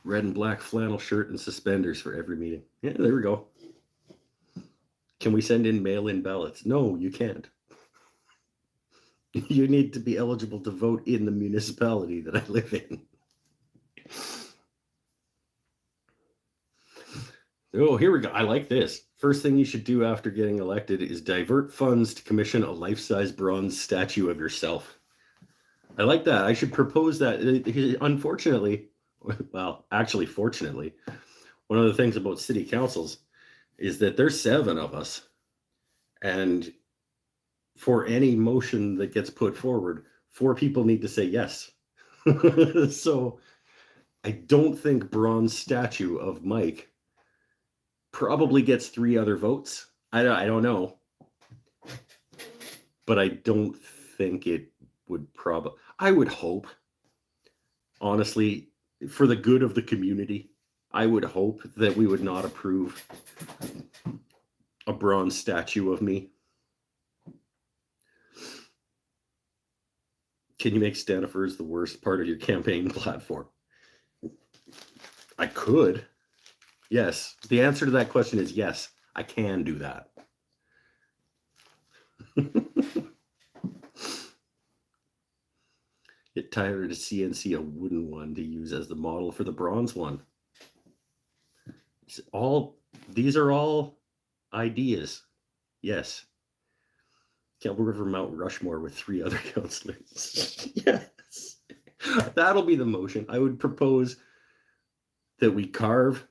Red and black flannel shirt and suspenders for every meeting. Yeah, there we go. Can we send in mail-in ballots? No, you can't. You need to be eligible to vote in the municipality that I live in. Oh, here we go. I like this. First thing you should do after getting elected is divert funds to commission a life-size bronze statue of yourself. I like that. I should propose that. Unfortunately, well, actually, fortunately, one of the things about city councils is that there's 7 of us. And for any motion that gets put forward, 4 people need to say yes. So I don't think bronze statue of Mike probably gets 3 other votes. I don't know. But I don't think it would probably. I would hope, honestly, for the good of the community, I would hope that we would not approve a bronze statue of me. Can you make Stanifers the worst part of your campaign platform? I could. Yes. The answer to that question is yes. I can do that. Get Tyler to CNC a wooden one to use as the model for the bronze one. These are all ideas. Yes. Campbell River Mount Rushmore with 3 other councillors. Yes. That'll be the motion. I would propose that we carve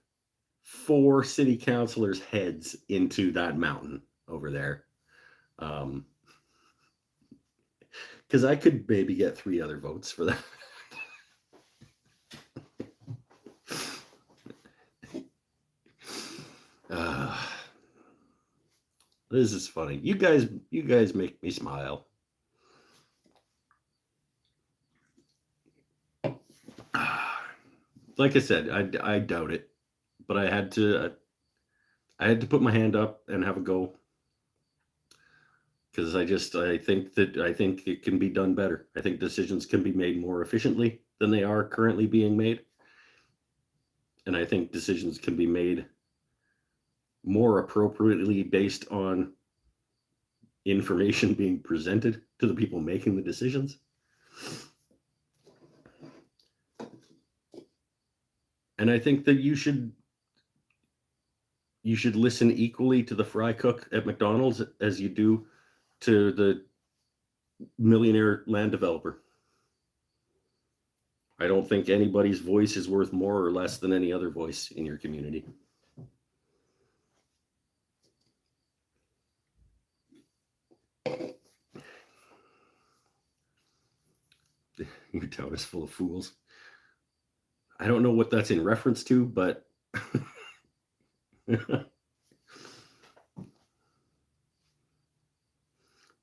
4 city councillors' heads into that mountain over there. Because I could maybe get 3 other votes for that. This is funny. You guys make me smile. Like I said, I doubt it, but I had to put my hand up and have a go, because I think it can be done better. I think decisions can be made more efficiently than they are currently being made, and I think decisions can be made more appropriately based on information being presented to the people making the decisions. And I think that you should listen equally to the fry cook at McDonald's as you do to the millionaire land developer. I don't think anybody's voice is worth more or less than any other voice in your community. Your town is full of fools. I don't know what that's in reference to, but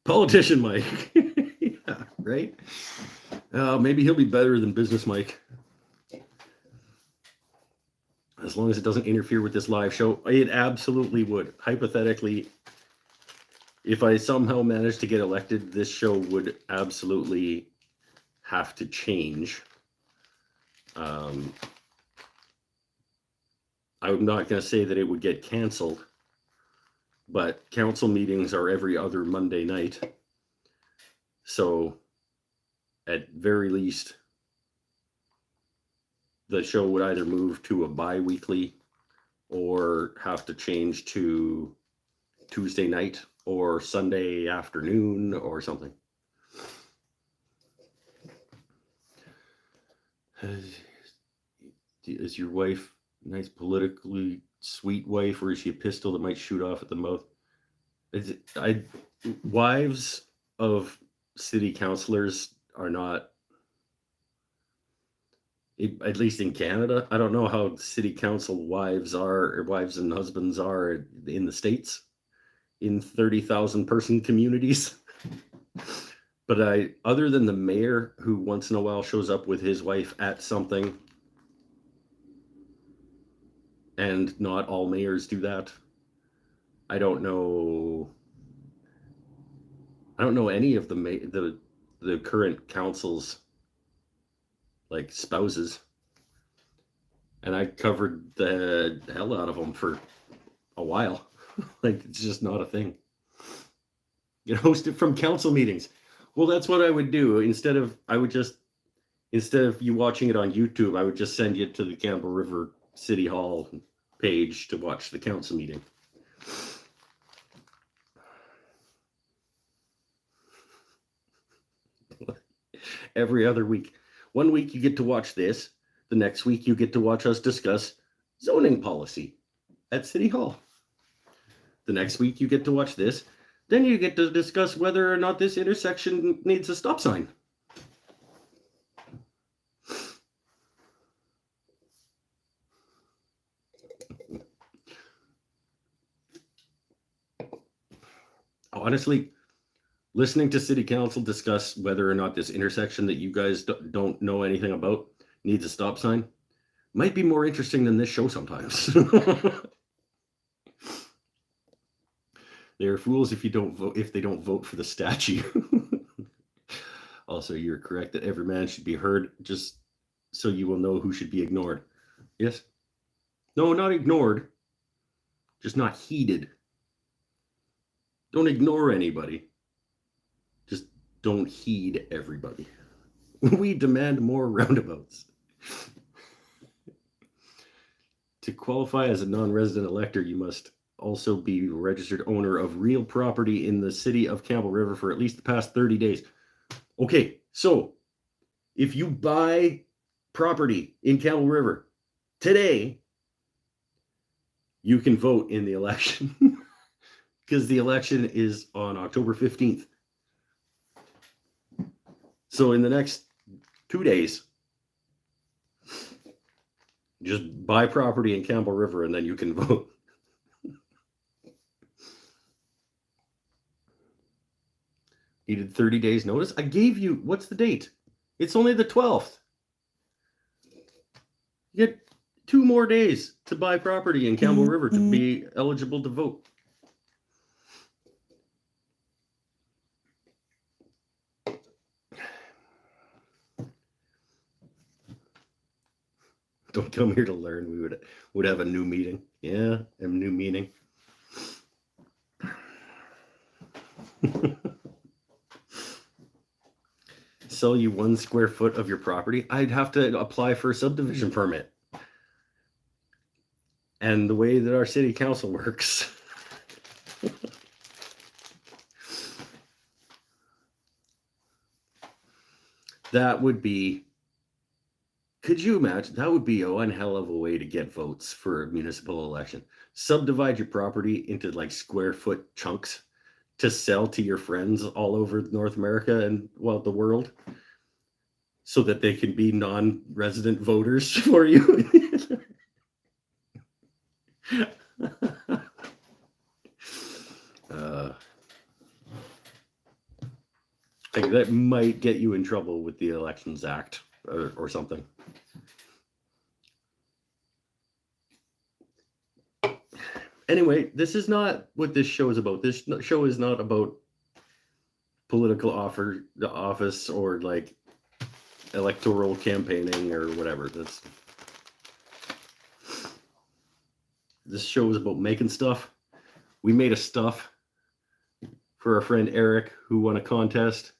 Politician Mike. Yeah, right? Maybe he'll be better than Business Mike. As long as it doesn't interfere with this live show. It absolutely would. Hypothetically, if I somehow managed to get elected, this show would absolutely have to change. I'm not going to say that it would get canceled, but council meetings are every other Monday night. So at very least, the show would either move to a bi-weekly or have to change to Tuesday night or Sunday afternoon or something. Is your wife a nice politically sweet wife, or is she a pistol that might shoot off at the mouth? Wives of city councillors are not, at least in Canada, I don't know how city council wives and husbands are in the States, in 30,000 person communities. But other than the mayor, who once in a while shows up with his wife at something, and not all mayors do that, I don't know any of the current council's like spouses, and I covered the hell out of them for a while. Like, it's just not a thing. Get hosted from council meetings. Well, that's what I would do. Instead of you watching it on YouTube, I would just send you to the Campbell River City Hall page to watch the council meeting. Every other week. One week you get to watch this. The next week you get to watch us discuss zoning policy at City Hall. The next week you get to watch this. Then you get to discuss whether or not this intersection needs a stop sign. honestly, listening to city council discuss whether or not this intersection that you guys don't know anything about needs a stop sign might be more interesting than this show sometimes. They're fools if they don't vote for the statue. Also, you're correct that every man should be heard, just so you will know who should be ignored. Yes? No, not ignored. Just not heeded. Don't ignore anybody. Just don't heed everybody. We demand more roundabouts. To qualify as a non-resident elector, you must also be a registered owner of real property in the city of Campbell River for at least the past 30 days. Okay, so if you buy property in Campbell River today, you can vote in the election because the election is on October 15th. So in the next 2 days, just buy property in Campbell River and then you can vote. Needed 30 days notice. I gave you, what's the date? It's only the 12th. You get 2 more days to buy property in Campbell River to be eligible to vote. Don't come here to learn. We would have a new meeting. Yeah, a new meeting. Sell you 1 square foot of your property. I'd have to apply for a subdivision permit. And the way that our city council works. That would be, could you imagine? That would be one hell of a way to get votes for a municipal election. Subdivide your property into like square foot chunks to sell to your friends all over North America and, well, the world, so that they can be non-resident voters for you. Like that might get you in trouble with the Elections Act or something. Anyway, this is not what this show is about. This show is not about political office or like electoral campaigning or whatever. This show is about making stuff. We made a stuff for our friend Eric, who won a contest.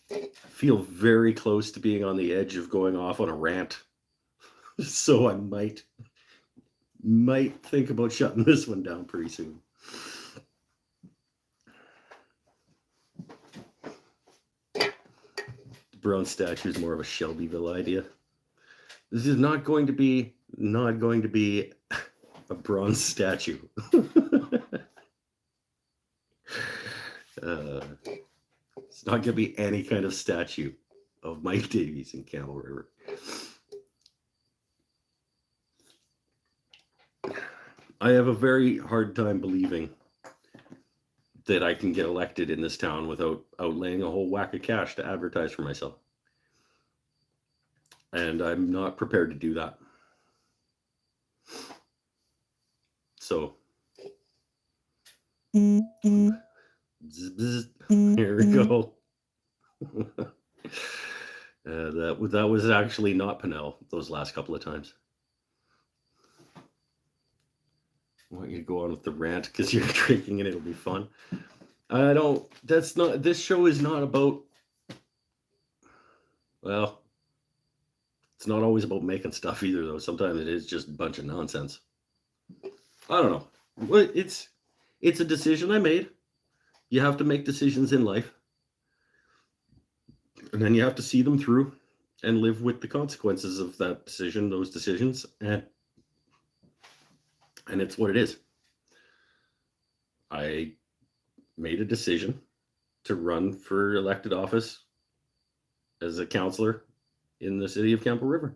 I feel very close to being on the edge of going off on a rant. So I might think about shutting this one down pretty soon. The bronze statue is more of a Shelbyville idea. This is not going to be a bronze statue. It's not going to be any kind of statue of Mike Davies in Campbell River. I have a very hard time believing that I can get elected in this town without outlaying a whole whack of cash to advertise for myself. And I'm not prepared to do that. So, here we go. That was actually not Pinnell those last couple of times. I want you to go on with the rant because you're drinking and it'll be fun. This show is not about, well, it's not always about making stuff either, though. Sometimes it is just a bunch of nonsense. I don't know. It's a decision I made. You have to make decisions in life. And then you have to see them through and live with the consequences of that decision, those decisions. And it's what it is. I made a decision to run for elected office as a councillor in the city of Campbell River.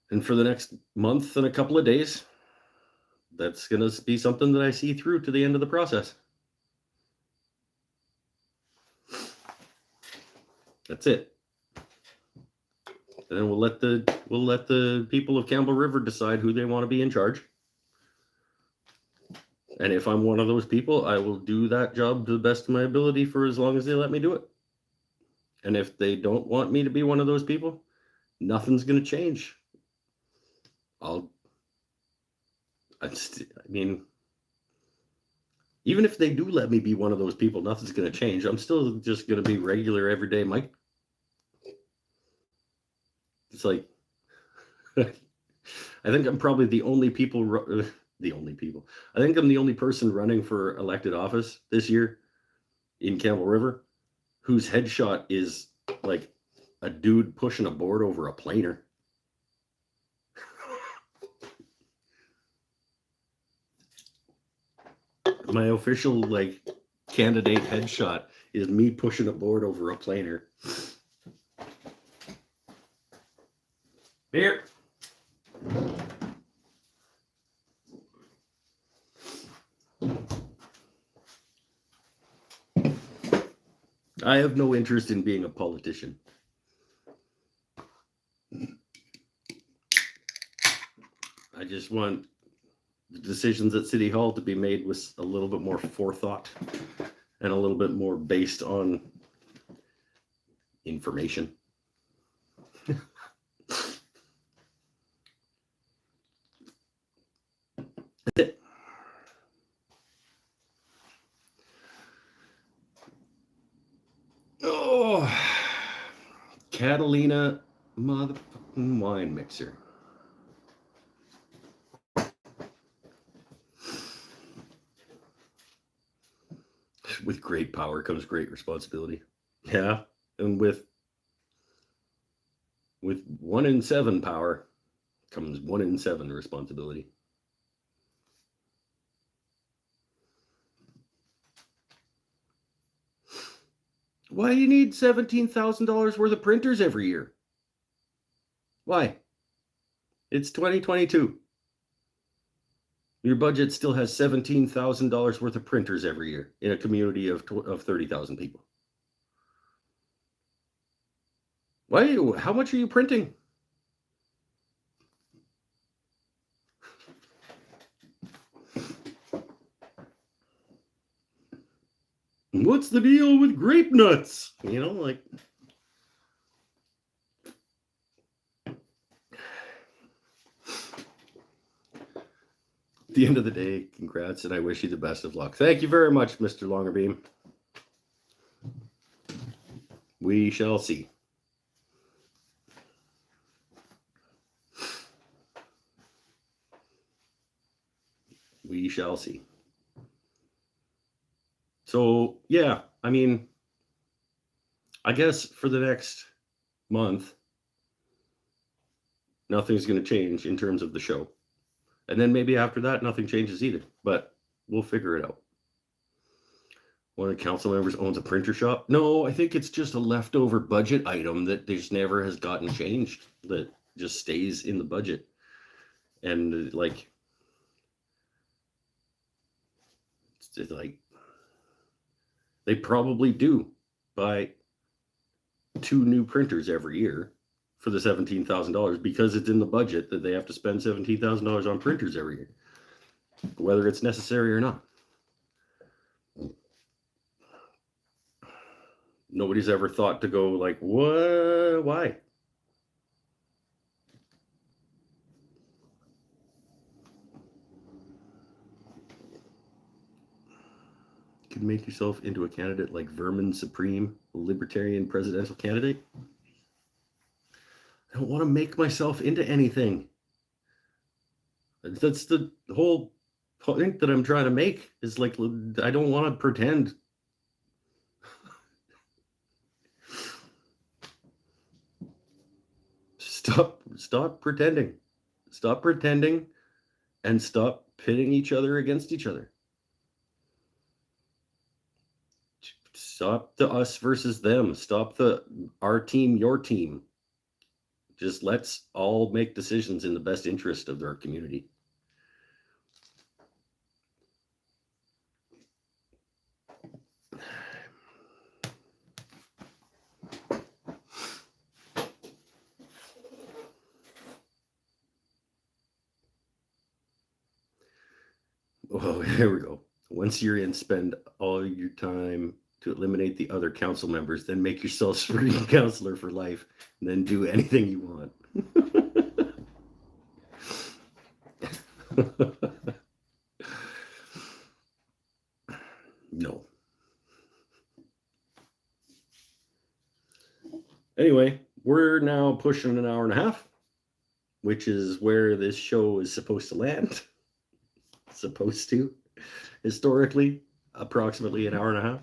And for the next month and a couple of days, that's going to be something that I see through to the end of the process. That's it. And then we'll let the people of Campbell River decide who they want to be in charge. And if I'm one of those people, I will do that job to the best of my ability for as long as they let me do it. And if they don't want me to be one of those people, nothing's going to change. I mean, even if they do let me be one of those people, nothing's going to change. I'm still just going to be regular everyday Mike. It's like, I think I'm probably the only people. I think I'm the only person running for elected office this year in Campbell River whose headshot is like a dude pushing a board over a planer. My official like candidate headshot is me pushing a board over a planer. Here. I have no interest in being a politician. I just want the decisions at City Hall to be made with a little bit more forethought and a little bit more based on information. Oh, Catalina motherfucking wine mixer. With great power comes great responsibility. Yeah, and with 1 in 7 power comes 1 in 7 responsibility. Why do you need $17,000 worth of printers every year? Why? It's 2022. Your budget still has $17,000 worth of printers every year in a community of 30,000 people. Why? How much are you printing? What's the deal with grape nuts? You know, like. At the end of the day, congrats, and I wish you the best of luck. Thank you very much, Mr. Longerbeam. We shall see. We shall see. So, yeah, I mean, I guess for the next month, nothing's going to change in terms of the show. And then maybe after that, nothing changes either. But we'll figure it out. One of the council members owns a printer shop. No, I think it's just a leftover budget item that just never has gotten changed. That just stays in the budget. And like, it's like they probably do buy 2 new printers every year for the $17,000 because it's in the budget that they have to spend $17,000 on printers every year, whether it's necessary or not. Nobody's ever thought to go like, what? Why? You can make yourself into a candidate like Vermin Supreme, a libertarian presidential candidate. I don't want to make myself into anything. That's the whole point that I'm trying to make, is like, I don't want to pretend. Stop pretending. Stop pretending and stop pitting each other against each other. Stop the us versus them. Stop the our team, your team. Just let's all make decisions in the best interest of our community. Oh, here we go. Once you're in, spend all your time to eliminate the other council members, then make yourself supreme counselor for life, and then do anything you want. No. Anyway, we're now pushing an hour and a half, which is where this show is supposed to land. Supposed to, historically, approximately an hour and a half.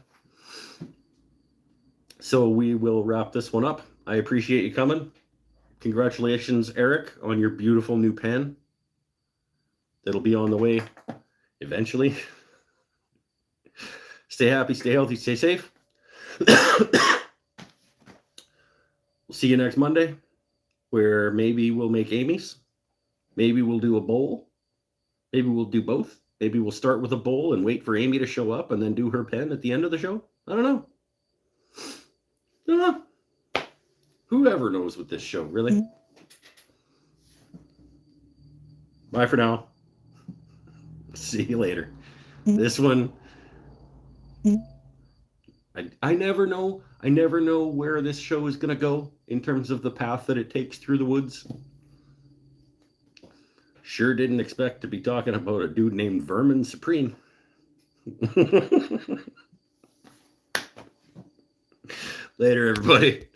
So we will wrap this one up. I appreciate you coming. Congratulations, Eric, on your beautiful new pen. That'll be on the way eventually. Stay happy, stay healthy, stay safe. We'll see you next Monday, where maybe we'll make Amy's. Maybe we'll do a bowl. Maybe we'll do both. Maybe we'll start with a bowl and wait for Amy to show up and then do her pen at the end of the show. I don't know. Whoever knows with this show, really. Bye for now. See you later. This one, I never know. I never know where this show is going to go in terms of the path that it takes through the woods. Sure didn't expect to be talking about a dude named Vermin Supreme. Later, everybody.